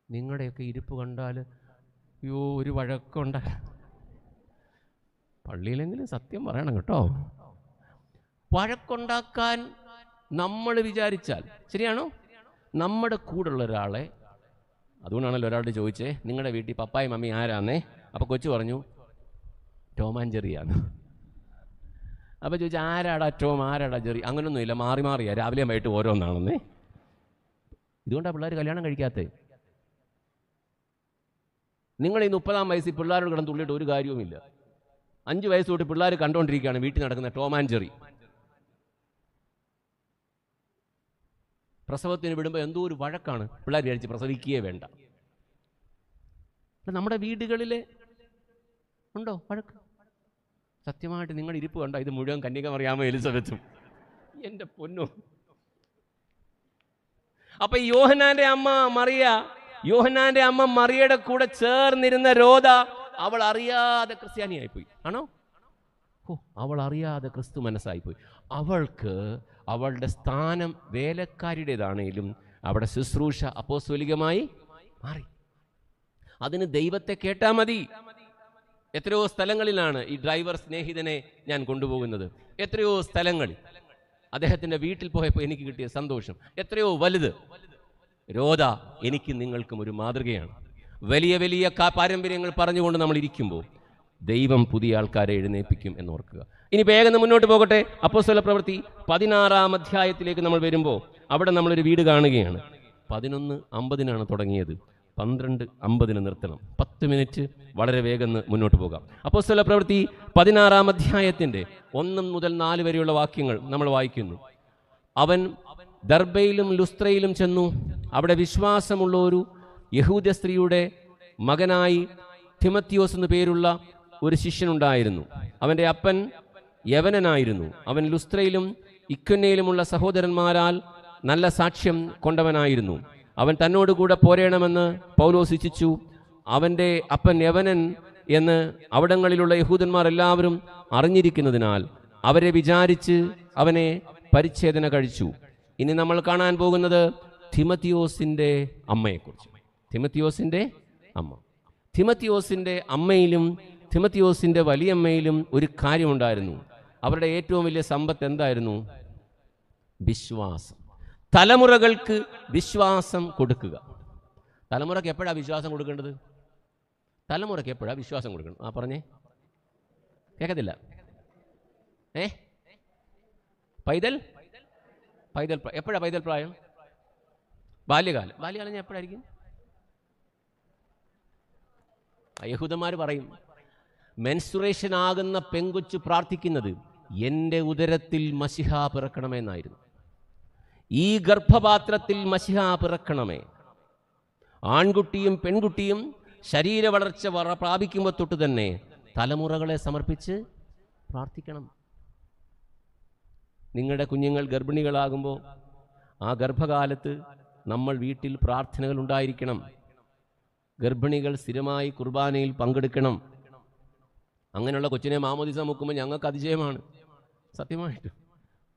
നിങ്ങളുടെയൊക്കെ ഇരിപ്പ് കണ്ടാൽ അയ്യോ ഒരു വഴക്കുണ്ടാക്കാൻ. പള്ളിയിലെങ്കിലും സത്യം പറയണം കേട്ടോ. വഴക്കുണ്ടാക്കാൻ നമ്മൾ വിചാരിച്ചാൽ ശരിയാണോ? നമ്മുടെ കൂടുള്ള ഒരാളെ, അതുകൊണ്ടാണല്ലോ ഒരാളോട് ചോദിച്ചേ നിങ്ങളുടെ വീട്ടിൽ പപ്പായും മമ്മി ആരാന്നേ? അപ്പോൾ കൊച്ചു പറഞ്ഞു ടോം ആൻഡ് ജെറിയാണ്. അപ്പോൾ ചോദിച്ചാൽ ആരാടാ ടോം, ആരാടാ ജെറി? അങ്ങനൊന്നുമില്ല, മാറി മാറിയാ, രാവിലെയും വൈകിട്ട് ഓരോന്നാണെന്നേ. ഇതുകൊണ്ടാണ് പിള്ളേർ കല്യാണം കഴിക്കാത്തേ. നിങ്ങൾ ഈ 30-ാം വയസ്സിൽ പിള്ളേരോട് കിടന്ന് തുള്ളിയിട്ട് ഒരു കാര്യവുമില്ല. 5 വയസ്സ് തൊട്ട് പിള്ളേർ കണ്ടുകൊണ്ടിരിക്കുകയാണ് വീട്ടിൽ നടക്കുന്ന ടോം ആൻഡ് ജെറി. പ്രസവത്തിന് വിടുമ്പോൾ എന്തോ ഒരു വഴക്കാണ്. പിള്ളേർ വിചാരിച്ച് പ്രസവിക്കുകയേ വേണ്ട. നമ്മുടെ വീടുകളിൽ ഉണ്ടോ വഴക്ക്? സത്യമായിട്ട് നിങ്ങളുടെ ഇരിപ്പ് കണ്ടോ? ഇത് മുഴുവൻ കന്യകമറിയാമോ എലിസബത്തും. എൻ്റെ പൊന്നോ. അപ്പൊ യോഹന്നാന്റെ അമ്മ മറിയ, യോഹന്നാന്റെ അമ്മ മറിയയുടെ കൂടെ ചേർന്നിരുന്ന രോധ, അവൾ അറിയാതെ ക്രിസ്ത്യാനിയായിപ്പോയി. ആണോ? അവൾ അറിയാതെ ക്രിസ്തു മനസ്സായിപ്പോയി. അവൾക്ക് അവളുടെ സ്ഥാനം വേലക്കാരിയുടേതാണേലും അവിടെ ശുശ്രൂഷ അപ്പോസ്തോലികമായി മാറി. അതിന് ദൈവത്തെ കേട്ടാൽ മതി. എത്രയോ സ്ഥലങ്ങളിലാണ് ഈ ഡ്രൈവർ സ്നേഹിതനെ ഞാൻ കൊണ്ടുപോകുന്നത്. എത്രയോ സ്ഥലങ്ങളിൽ അദ്ദേഹത്തിൻ്റെ വീട്ടിൽ പോയപ്പോൾ എനിക്ക് കിട്ടിയ സന്തോഷം എത്രയോ വലുത്. രോധ എനിക്കും നിങ്ങൾക്കും ഒരു മാതൃകയാണ്. വലിയ വലിയ പാരമ്പര്യങ്ങൾ പറഞ്ഞുകൊണ്ട് നമ്മൾ ഇരിക്കുമ്പോൾ ദൈവം പുതിയ ആൾക്കാരെ എഴുന്നേൽപ്പിക്കും എന്നോർക്കുക. ഇനി വേഗം മുന്നോട്ട് പോകട്ടെ. അപ്പോസ്തല പ്രവൃത്തി 16-ാം അധ്യായത്തിലേക്ക് നമ്മൾ വരുമ്പോൾ അവിടെ നമ്മളൊരു വീട് കാണുകയാണ്. 11:50 തുടങ്ങിയത്, 12:50 നിർത്തണം. 10 മിനിറ്റ് വളരെ വേഗം മുന്നോട്ട് പോകാം. അപ്പോസ്തല പ്രവൃത്തി 16-ാം അധ്യായത്തിൻ്റെ 1 മുതൽ 4 വരെയുള്ള വാക്യങ്ങൾ നമ്മൾ വായിക്കുന്നു. അവൻ ദർബയിലും ലുസ്ത്രയിലും ചെന്നു. അവിടെ വിശ്വാസമുള്ള ഒരു യഹൂദ സ്ത്രീയുടെ മകനായി തിമത്തിയോസ് എന്നു പേരുള്ള ഒരു ശിഷ്യനുണ്ടായിരുന്നു. അവൻ്റെ അപ്പൻ യവനനായിരുന്നു. അവൻ ലുസ്ത്രയിലും ഇക്കൊന്നയിലുമുള്ള സഹോദരന്മാരാൽ നല്ല സാക്ഷ്യം കൊണ്ടവനായിരുന്നു. അവൻ തന്നോടുകൂടെ പോരേണമെന്ന് പൗലോസ് ഇച്ഛിച്ചു. അവൻ്റെ അപ്പൻ യവനൻ എന്ന് അവിടങ്ങളിലുള്ള യഹൂദന്മാർ എല്ലാവരും അറിഞ്ഞിരിക്കുന്നതിനാൽ അവരെ വിചാരിച്ച് അവനെ പരിച്ഛേദന കഴിച്ചു. ഇനി നമ്മൾ കാണാൻ പോകുന്നത് തിമത്തിയോസിൻ്റെ അമ്മയെക്കുറിച്ച്. തിമത്തിയോസിൻ്റെ അമ്മ. തിമത്തിയോസിൻ്റെ അമ്മയിലും തിമത്തിയോസിൻ്റെ വലിയമ്മയിലും ഒരു കാര്യമുണ്ടായിരുന്നു. അവരുടെ ഏറ്റവും വലിയ സമ്പത്ത് എന്തായിരുന്നു? വിശ്വാസം. തലമുറകൾക്ക് വിശ്വാസം കൊടുക്കുക. തലമുറയ്ക്ക് എപ്പോഴാണ് വിശ്വാസം കൊടുക്കേണ്ടത്? തലമുറയ്ക്ക് എപ്പോഴാണ് വിശ്വാസം കൊടുക്കേണ്ടത്? പറഞ്ഞേ, കേൾക്കത്തില്ല. പൈതൽ എപ്പോഴാണ് പൈതൽ പ്രായം? ബാല്യകാലം. ബാല്യകാലം ഞാൻ എപ്പോഴായിരിക്കും? യഹൂദന്മാർ പറയും മെൻസ്റ്റുറേഷൻ ആകുന്ന പെങ്കൊച്ചു പ്രാർത്ഥിക്കുന്നത് എൻ്റെ ഉദരത്തിൽ മശിഹ പിറക്കണമെന്നായിരുന്നു. ഈ ഗർഭപാത്രത്തിൽ മശിഹ പിറക്കണമേ. ആൺകുട്ടിയും പെൺകുട്ടിയും ശരീര വളർച്ച പ്രാപിക്കുമ്പോൾ തൊട്ട് തന്നെ തലമുറകളെ സമർപ്പിച്ച് പ്രാർത്ഥിക്കണം. നിങ്ങളുടെ കുഞ്ഞുങ്ങൾ ഗർഭിണികളാകുമ്പോൾ ആ ഗർഭകാലത്ത് നമ്മൾ വീട്ടിൽ പ്രാർത്ഥനകൾ ഉണ്ടായിരിക്കണം. ഗർഭിണികൾ സ്ഥിരമായി കുർബാനയിൽ പങ്കെടുക്കണം. അങ്ങനെയുള്ള കൊച്ചിനെ മാമോദിസ മുക്കുമ്പോൾ ഞങ്ങൾക്ക് അതിശയമാണ്. സത്യമായിട്ടും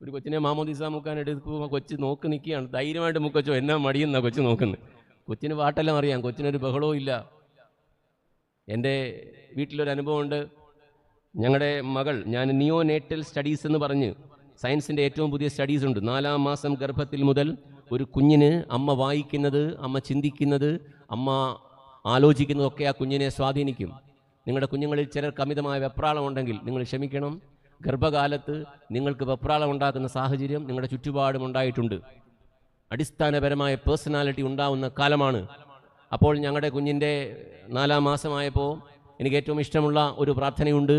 ഒരു കൊച്ചിനെ മാമോദിസ മുക്കാൻ എടുക്കുമ്പോൾ കൊച്ച് നോക്കി നിൽക്കുകയാണ്. ധൈര്യമായിട്ട് മുക്കച്ചോ, എന്നാ മടിയെന്നാ കൊച്ചു നോക്കുന്നത്. കൊച്ചിന് പാട്ടെല്ലാം അറിയാം, കൊച്ചിനൊരു ബഹളവും ഇല്ല. എൻ്റെ വീട്ടിലൊരു അനുഭവമുണ്ട്. ഞങ്ങളുടെ മകൾ, ഞാൻ നിയോ നേറ്റൽ സ്റ്റഡീസ് എന്ന് പറഞ്ഞ് സയൻസിൻ്റെ ഏറ്റവും പുതിയ സ്റ്റഡീസ് ഉണ്ട്. 4-ാം മാസം ഗർഭത്തിൽ മുതൽ ഒരു കുഞ്ഞിന് അമ്മ വായിക്കുന്നത്, അമ്മ ചിന്തിക്കുന്നത്, അമ്മ ആലോചിക്കുന്നതൊക്കെ ആ കുഞ്ഞിനെ സ്വാധീനിക്കും. നിങ്ങളുടെ കുഞ്ഞുങ്ങളിൽ ചിലർക്ക് അമിതമായ വെപ്രാളമുണ്ടെങ്കിൽ നിങ്ങൾ ക്ഷമിക്കണം. ഗർഭകാലത്ത് നിങ്ങൾക്ക് വെപ്രാളം ഉണ്ടാക്കുന്ന സാഹചര്യം നിങ്ങളുടെ ചുറ്റുപാടും ഉണ്ടായിട്ടുണ്ട്. അടിസ്ഥാനപരമായ പേഴ്സണാലിറ്റി ഉണ്ടാവുന്ന കാലമാണ്. അപ്പോൾ ഞങ്ങളുടെ കുഞ്ഞിൻ്റെ 4-ാം മാസമായപ്പോൾ എനിക്ക് ഏറ്റവും ഇഷ്ടമുള്ള ഒരു പ്രാർത്ഥനയുണ്ട്.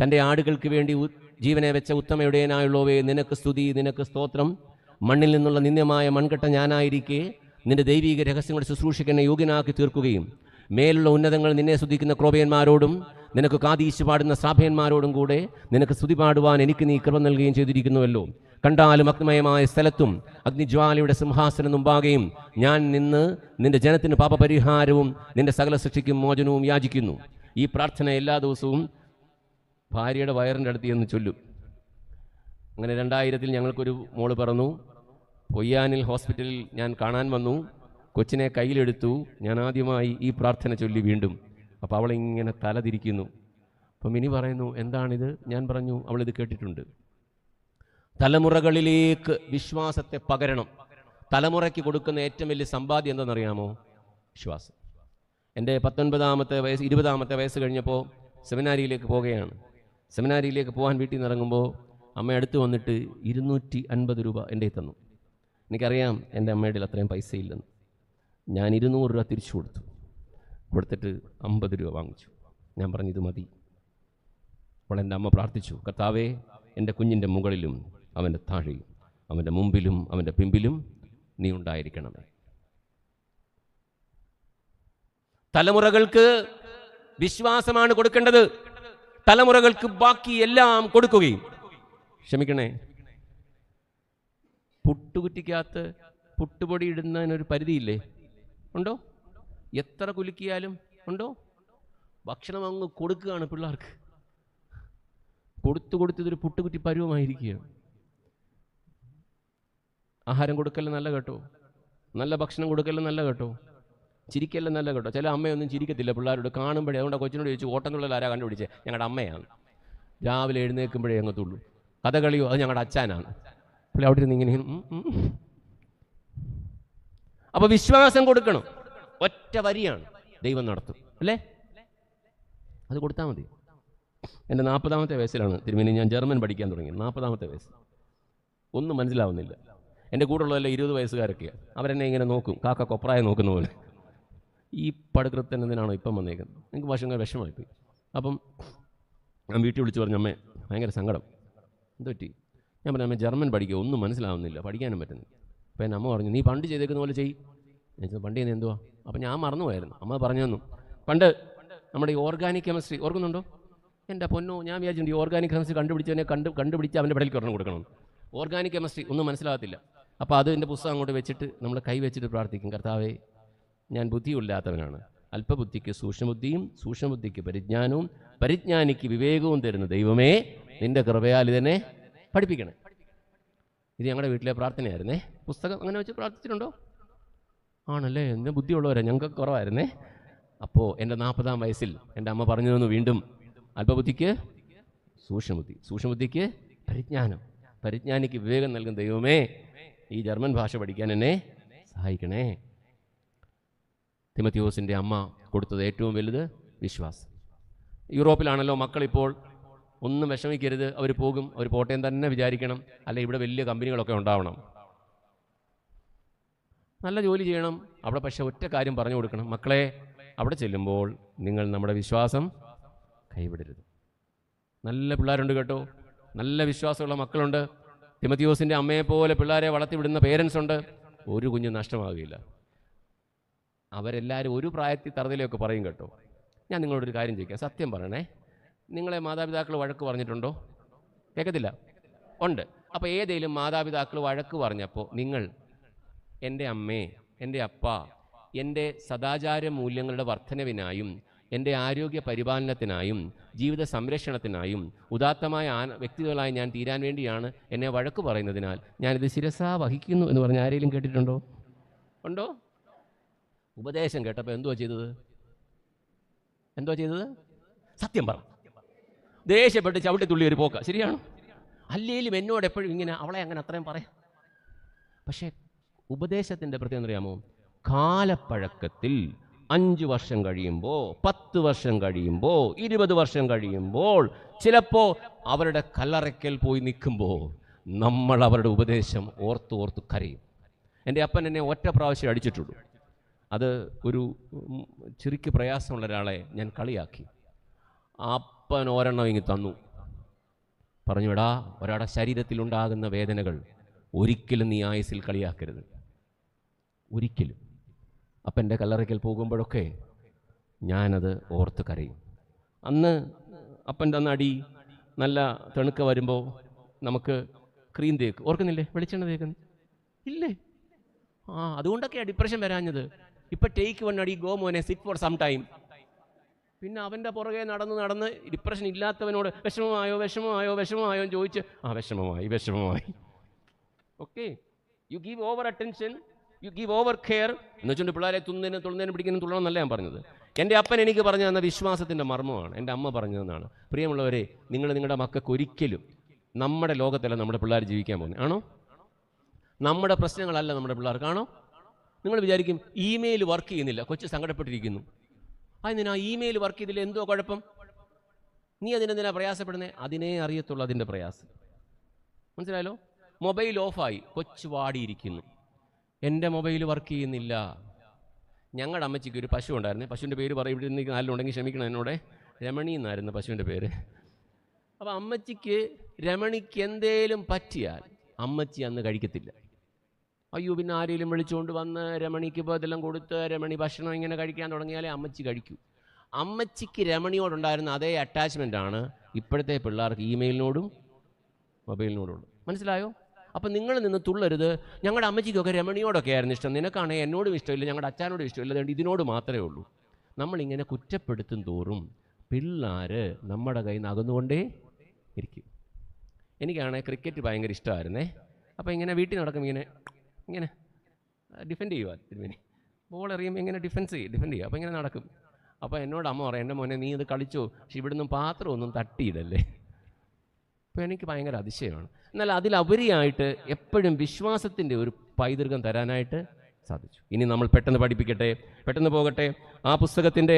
തൻ്റെ ആടുകൾക്ക് വേണ്ടി ജീവനെ വെച്ച ഉത്തമയുടേനായുള്ളവേ, നിനക്ക് സ്തുതി, നിനക്ക് സ്തോത്രം. മണ്ണിൽ നിന്നുള്ള നിന്ദ്യമായ മൺകട്ട ഞാനായിരിക്കെ നിന്റെ ദൈവീക രഹസ്യങ്ങളുടെ ശുശ്രൂഷയ്ക്ക് എന്നെ യോഗ്യനാക്കി തീർക്കുകയും മേലുള്ള ഉന്നതങ്ങൾ നിന്നെ സ്തുതിക്കുന്ന ക്രോബയന്മാരോടും നിനക്ക് കാതീശ് പാടുന്ന ശ്രാഭയന്മാരോടും കൂടെ നിനക്ക് സ്തുതി പാടുവാൻ എനിക്ക് നീ കൃപ നൽകുകയും ചെയ്തിരിക്കുന്നുവല്ലോ. കണ്ടാലും അഗ്നിമയമായ സ്ഥലത്തും അഗ്നിജ്വാലയുടെ സിംഹാസനം മുമ്പാകെയും ഞാൻ നിന്ന് നിന്റെ ജനത്തിന് പാപപരിഹാരവും നിന്റെ സകല സൃഷ്ടിക്കും മോചനവും യാചിക്കുന്നു. ഈ പ്രാർത്ഥന എല്ലാ ദിവസവും ഭാര്യയുടെ വയറിൻ്റെ അടുത്ത് എന്ന് ചൊല്ലും. അങ്ങനെ 2000-ൽ ഞങ്ങൾക്കൊരു മോള് പിറന്നു. പൊയ്യാനിൽ ഹോസ്പിറ്റലിൽ ഞാൻ കാണാൻ വന്നു. കൊച്ചിനെ കയ്യിലെടുത്തു. ഞാൻ ആദ്യമായി ഈ പ്രാർത്ഥന ചൊല്ലി വീണ്ടും. അപ്പോൾ അവളിങ്ങനെ തലതിരിക്കുന്നു. അപ്പം മിനി പറയുന്നു, എന്താണിത്? ഞാൻ പറഞ്ഞു, അവളിത് കേട്ടിട്ടുണ്ട്. തലമുറകളിലേക്ക് വിശ്വാസത്തെ പകരണം. തലമുറയ്ക്ക് കൊടുക്കുന്ന ഏറ്റവും വലിയ സമ്പാദ്യം എന്താണെന്നറിയാമോ? വിശ്വാസം. എൻ്റെ 19-ാമത്തെ വയസ്സ് 20-ാമത്തെ വയസ്സ് കഴിഞ്ഞപ്പോൾ സെമിനാരിയിലേക്ക് പോവുകയാണ്. സെമിനാരിയിലേക്ക് പോകാൻ വീട്ടിൽ നിന്ന് ഇറങ്ങുമ്പോൾ അമ്മ അടുത്ത് വന്നിട്ട് 250 രൂപ എൻ്റെ തന്നു. എനിക്കറിയാം എൻ്റെ അമ്മയുടെ അത്രയും പൈസ ഇല്ലെന്ന്. ഞാൻ 200 രൂപ തിരിച്ചു കൊടുത്തിട്ട് 50 രൂപ വാങ്ങിച്ചു. ഞാൻ പറഞ്ഞു, ഇത് മതി. അപ്പോൾ എൻ്റെ അമ്മ പ്രാർത്ഥിച്ചു, കർത്താവേ, എൻ്റെ കുഞ്ഞിൻ്റെ മുകളിലും അവൻ്റെ താഴെയും അവൻ്റെ മുമ്പിലും അവൻ്റെ പിമ്പിലും നീ ഉണ്ടായിരിക്കണമേ. തലമുറകൾക്ക് വിശ്വാസമാണ് കൊടുക്കേണ്ടത്. തലമുറകൾക്ക് ബാക്കി എല്ലാം കൊടുക്കുകയും. ക്ഷമിക്കണേ, പുട്ടുകുറ്റിക്കകത്ത് പുട്ടുപൊടി ഇടുന്നതിനൊരു പരിധിയില്ലേ? ഉണ്ടോ? എത്ര കുലുക്കിയാലും ഉണ്ടോ? ഭക്ഷണം അങ്ങ് കൊടുക്കുകയാണ് പിള്ളേർക്ക്. കൊടുത്തിതൊരു പുട്ടുകുറ്റി പരുവമായിരിക്കുകയാണ്. ആഹാരം കൊടുക്കലും നല്ല കേട്ടോ, നല്ല ഭക്ഷണം കൊടുക്കലും നല്ല കേട്ടോ, ചിരിക്കലും നല്ല കേട്ടോ. ചില അമ്മയൊന്നും ചിരിക്കത്തില്ല പിള്ളേരോട് കാണുമ്പോഴേ. അതുകൊണ്ട് കൊച്ചിനോട് ചോദിച്ചു, ഓട്ടംതുള്ളൽ ആരാ കണ്ടുപിടിച്ചേ? ഞങ്ങളുടെ അമ്മയാണ്. രാവിലെ എഴുന്നേൽക്കുമ്പോഴേ അങ്ങത്തുള്ളൂ. കഥകളിയോ, അത് ഞങ്ങളുടെ അച്ഛനാണ്. പുള്ളി അവിടെ ഇരുന്ന് ഇങ്ങനെ. അപ്പോൾ വിശ്വാസം കൊടുക്കണം. ഒറ്റ വരിയാണ്, ദൈവം നടത്തും. അല്ലേ? അത് കൊടുത്താൽ മതി. എൻ്റെ 40-ാമത്തെ വയസ്സിലാണ് തിരുമേനി ഞാൻ ജർമ്മൻ പഠിക്കാൻ തുടങ്ങിയത്. 40-ാമത്തെ വയസ്സ്. ഒന്നും മനസ്സിലാവുന്നില്ല. എൻ്റെ കൂടെയുള്ളതല്ല 20 വയസ്സുകാരൊക്കെയാണ്. അവരെന്നെ ഇങ്ങനെ നോക്കും, കാക്ക കൊപ്രായ നോക്കുന്ന പോലെ. ഈ പടുകൃത്തൻ എന്തിനാണോ ഇപ്പം വന്നേക്കുന്നത്? എനിക്ക് ഭയങ്കര വിഷമമായിപ്പോയി. അപ്പം ഞാൻ വീട്ടിൽ വിളിച്ച് പറഞ്ഞു, അമ്മേ ഭയങ്കര സങ്കടം. എന്ത് പറ്റി? ഞാൻ പറഞ്ഞു, അമ്മ ജർമ്മൻ പഠിക്കുക, ഒന്നും മനസ്സിലാവുന്നില്ല, പഠിക്കാനും പറ്റുന്നില്ല. അപ്പോൾ എൻ്റെ അമ്മ പറഞ്ഞു, നീ പണ്ട് ചെയ്തേക്കുന്ന പോലെ ചെയ്യും. ഞാൻ ചോദിച്ചു, പണ്ട് ചെയ്യുന്നത് എന്തുവാ? അപ്പം ഞാൻ മറന്നുപോയായിരുന്നു. അമ്മ പറഞ്ഞു തന്നു, പണ്ട് നമ്മുടെ ഈ ഓർഗാനിക് കെമിസ്ട്രി ഓർക്കുന്നുണ്ടോ? എൻ്റെ പൊന്നോ, ഞാൻ വിചാരിച്ചിട്ടുണ്ട് ഈ ഓർഗാനിക് കെമിസ്ട്രി കണ്ടുപിടിച്ചവനെ കണ്ടുപിടിച്ച് അവൻ്റെ പടലിക്ക് ഒരെണ്ണം കൊടുക്കണം. ഓർഗാനിക് കെമിസ്ട്രി ഒന്നും മനസ്സിലാകത്തില്ല. അപ്പോൾ അത് എൻ്റെ പുസ്തകം അങ്ങോട്ട് വെച്ചിട്ട് നമ്മൾ കൈ വെച്ചിട്ട് പ്രാർത്ഥിക്കും, കർത്താവേ, ഞാൻ ബുദ്ധിയില്ലാത്തവനാണ്. അല്പബുദ്ധിക്ക് സൂക്ഷ്മബുദ്ധിയും സൂക്ഷ്മബുദ്ധിക്ക് പരിജ്ഞാനവും പരിജ്ഞാനിക്ക് വിവേകവും തരുന്ന ദൈവമേ, നിൻ്റെ കൃപയാൽ ഇതിനെ പഠിപ്പിക്കണേ. ഇത് ഞങ്ങളുടെ വീട്ടിലെ പ്രാർത്ഥനയായിരുന്നേ. പുസ്തകം അങ്ങനെ വെച്ച് പ്രാർത്ഥിച്ചിട്ടുണ്ടോ? ആണല്ലേ, എൻ്റെ ബുദ്ധിയുള്ളവരാ, ഞങ്ങൾക്ക് കുറവായിരുന്നേ. അപ്പോൾ എൻ്റെ 40-ാം വയസ്സിൽ എൻ്റെ അമ്മ പറഞ്ഞു തന്നു വീണ്ടും, അല്പബുദ്ധിക്ക് സൂക്ഷ്മബുദ്ധി, സൂക്ഷ്മബുദ്ധിക്ക് പരിജ്ഞാനം, പരിജ്ഞാനിക്ക് വിവേകം നൽകുന്ന ദൈവമേ, ഈ ജർമ്മൻ ഭാഷ പഠിക്കാൻ എന്നെ സഹായിക്കണേ. തിമത്തിയോസിൻ്റെ അമ്മ കൊടുത്തത് ഏറ്റവും വലുത് വിശ്വാസം. യൂറോപ്പിലാണല്ലോ മക്കളിപ്പോൾ. ഒന്നും വിഷമിക്കരുത്, അവർ പോകും, അവർ പോട്ടേം തന്നെ വിചാരിക്കണം. അല്ല, ഇവിടെ വലിയ കമ്പനികളൊക്കെ ഉണ്ടാവണം, നല്ല ജോലി ചെയ്യണം അവിടെ. പക്ഷേ ഒറ്റ കാര്യം പറഞ്ഞു കൊടുക്കണം, മക്കളെ, അവിടെ ചെല്ലുമ്പോൾ നിങ്ങൾ നമ്മുടെ വിശ്വാസം കൈവിടരുത്. നല്ല പിള്ളേരുണ്ട് കേട്ടോ, നല്ല വിശ്വാസമുള്ള മക്കളുണ്ട്. തിമത്തിയോസിൻ്റെ അമ്മയെപ്പോലെ പിള്ളേരെ വളർത്തിവിടുന്ന പേരൻസ് ഉണ്ട്. ഒരു കുഞ്ഞ് നഷ്ടമാകുകയില്ല. അവരെല്ലാവരും ഒരു പ്രായത്തിൽ തറുതലയൊക്കെ പറയും കേട്ടോ. ഞാൻ നിങ്ങളോടൊരു കാര്യം ചോദിക്കാം, സത്യം പറയണേ, നിങ്ങളെ മാതാപിതാക്കൾ വഴക്ക് പറഞ്ഞിട്ടുണ്ടോ? കേൾക്കത്തില്ല? ഉണ്ട്. അപ്പോൾ ഏതെങ്കിലും മാതാപിതാക്കൾ വഴക്ക് പറഞ്ഞപ്പോൾ നിങ്ങൾ, എൻ്റെ അമ്മേ, എൻ്റെ അപ്പ, എൻ്റെ സദാചാര മൂല്യങ്ങളുടെ വർധനവിനായും എൻ്റെ ആരോഗ്യ പരിപാലനത്തിനായും ജീവിത സംരക്ഷണത്തിനായും ഉദാത്തമായ വ്യക്തികളായി ഞാൻ തീരാൻ വേണ്ടിയാണ് എന്നെ വഴക്ക് പറയുന്നതിനാൽ ഞാനിത് ശിരസാ വഹിക്കുന്നു എന്ന് പറഞ്ഞ് ആരെങ്കിലും കേട്ടിട്ടുണ്ടോ? ഉണ്ടോ? ഉപദേശം കേട്ടപ്പോൾ എന്തുവാ ചെയ്തത്? സത്യം പറ. ദേഷ്യപ്പെട്ട് ചവിട്ടിത്തുള്ളി ഒരു പോക്ക. ശരിയാണോ? അല്ലേലും എന്നോട് എപ്പോഴും ഇങ്ങനെ അവളെ അങ്ങനെ അത്രയും പറയാം. പക്ഷേ ഉപദേശത്തിൻ്റെ പ്രത്യേകത അറിയാമോ? കാലപ്പഴക്കത്തിൽ 5 വർഷം കഴിയുമ്പോൾ, 10 വർഷം കഴിയുമ്പോൾ, 20 വർഷം കഴിയുമ്പോൾ, ചിലപ്പോൾ അവരുടെ കല്ലറയ്ക്കൽ പോയി നിൽക്കുമ്പോൾ നമ്മൾ അവരുടെ ഉപദേശം ഓർത്ത് കരയും. എൻ്റെ അപ്പൻ എന്നെ ഒറ്റ പ്രാവശ്യം അടിച്ചിട്ടുള്ളൂ. അത് ഒരു ചെറിക്ക് പ്രയാസമുള്ള ഒരാളെ ഞാൻ കളിയാക്കി. അപ്പൻ ഒരെണ്ണം ഇങ്ങ് തന്നു. പറഞ്ഞു, എടാ, ഒരാളുടെ ശരീരത്തിലുണ്ടാകുന്ന വേദനകൾ ഒരിക്കലും നീ ആയുസിൽ കളിയാക്കരുത്, ഒരിക്കലും. അപ്പൻ്റെ കല്ലറയ്ക്കൽ പോകുമ്പോഴൊക്കെ ഞാനത് ഓർത്ത് കരയും. അന്ന് അപ്പൻ തന്ന അടി നല്ല തെണുക്ക വരുമ്പോൾ നമുക്ക് ക്രീം തേക്ക്, ഓർക്കുന്നില്ലേ? വെളിച്ചെണ്ണ തേക്കുന്നു ഇല്ലേ? അതുകൊണ്ടൊക്കെയാണ് ഡിപ്രഷൻ വരാഞ്ഞത്. ഇപ്പം ടേക്ക് 1 അടി, ഗോ മോനെ, സിറ്റ് ഫോർ സം ടൈം. പിന്നെ അവൻ്റെ പുറകെ നടന്ന് ഡിപ്രഷൻ ഇല്ലാത്തവനോട് വിഷമമായോ എന്ന് ചോദിച്ച് വിഷമമായി. Okay, you give over attention, you give over care എന്ന് വെച്ചുകൊണ്ട് പിള്ളേരെ തുള്ളുന്നതിന് പിടിക്കുന്നതിന് തുള്ളണമെന്നല്ല ഞാൻ പറഞ്ഞത്. എൻ്റെ അപ്പൻ എനിക്ക് പറഞ്ഞു തന്ന വിശ്വാസത്തിൻ്റെ മർമ്മമാണ് എൻ്റെ അമ്മ പറഞ്ഞതെന്നാണ്. പ്രിയമുള്ളവരെ, നിങ്ങൾ നിങ്ങളുടെ മക്കൾക്ക് ഒരിക്കലും നമ്മുടെ ലോകത്തല്ല നമ്മുടെ പിള്ളേർ ജീവിക്കാൻ പോകുന്നത്, ആണോ? നമ്മുടെ പ്രശ്നങ്ങളല്ല നമ്മുടെ പിള്ളേർക്കാണോ? നിങ്ങൾ വിചാരിക്കും ഇമെയിൽ വർക്ക് ചെയ്യുന്നില്ല, കൊച്ചു സങ്കടപ്പെട്ടിരിക്കുന്നു. അതിനാ ഇമെയിൽ വർക്ക് ചെയ്തില്ല, എന്തോ കുഴപ്പം? നീ അതിനെന്തിനാ പ്രയാസപ്പെടുന്നത്? അതിനേ അറിയത്തുള്ളൂ അതിൻ്റെ പ്രയാസം. മനസ്സിലായല്ലോ? മൊബൈൽ ഓഫായി, കൊച്ചു വാടിയിരിക്കുന്നു. എൻ്റെ മൊബൈൽ വർക്ക് ചെയ്യുന്നില്ല. ഞങ്ങളുടെ അമ്മച്ചിക്ക് ഒരു പശു ഉണ്ടായിരുന്നു. പശുവിൻ്റെ പേര് പറയും, ഇവിടെ നിന്ന് നാലിലുണ്ടെങ്കിൽ ക്ഷമിക്കണം എന്നോടെ. രമണി എന്നായിരുന്നു പശുവിൻ്റെ പേര്. അപ്പോൾ അമ്മച്ചിക്ക് രമണിക്ക് എന്തേലും പറ്റിയാൽ അമ്മച്ചി അന്ന് കഴിക്കത്തില്ല. അയ്യോ, പിന്നെ ആരെങ്കിലും വിളിച്ചുകൊണ്ട് വന്ന് രമണിക്ക് ഇപ്പോൾ ഇതെല്ലാം കൊടുത്ത് രമണി ഭക്ഷണം ഇങ്ങനെ കഴിക്കാൻ തുടങ്ങിയാലേ അമ്മച്ചി കഴിക്കൂ. അമ്മച്ചിക്ക് രമണിയോടുണ്ടായിരുന്ന അതേ അറ്റാച്ച്മെൻ്റാണ് ഇപ്പോഴത്തെ പിള്ളേർക്ക് ഇമെയിലിനോടും മൊബൈലിനോടും. മനസ്സിലായോ? അപ്പം നിങ്ങൾ നിന്ന് തുള്ളരുത്. ഞങ്ങളുടെ അമ്മച്ചിക്കൊക്കെ രമണിയോടൊക്കെ ആയിരുന്നു ഇഷ്ടം, നിനക്കാണെങ്കിൽ എന്നോടും ഇഷ്ടമില്ല, ഞങ്ങളുടെ അച്ഛനോടും ഇഷ്ടമില്ല, അതുകൊണ്ട് ഇതിനോട് മാത്രമേ ഉള്ളൂ. നമ്മളിങ്ങനെ കുറ്റപ്പെടുത്തും തോറും പിള്ളേർ നമ്മുടെ കയ്യിൽ നിന്ന് അകന്നുകൊണ്ടേ ഇരിക്കും. എനിക്കാണെങ്കിൽ ക്രിക്കറ്റ് ഭയങ്കര ഇഷ്ടമായിരുന്നേ. അപ്പോൾ ഇങ്ങനെ വീട്ടിൽ നടക്കും, ഇങ്ങനെ ഡിഫെൻഡ് ചെയ്യുക, തിരുമേനി ബോൾ എറിയുമ്പോൾ ഇങ്ങനെ ഡിഫെൻഡ് ചെയ്യുക. അപ്പോൾ ഇങ്ങനെ നടക്കും. അപ്പോൾ എന്നോട് അമ്മ പറയും, എൻ്റെ മോനെ നീ ഇത് കളിച്ചോ, പക്ഷെ ഇവിടുന്ന് പാത്രമൊന്നും തട്ടിയിടല്ലേ. അപ്പോൾ എനിക്ക് ഭയങ്കര അതിശയമാണ്. എന്നാൽ അതിലുപരിയായിട്ട് എപ്പോഴും വിശ്വാസത്തിൻ്റെ ഒരു പൈതൃകം തരാനായിട്ട് സാധിച്ചു. ഇനി നമ്മൾ പെട്ടെന്ന് പോകട്ടെ. ആ പുസ്തകത്തിൻ്റെ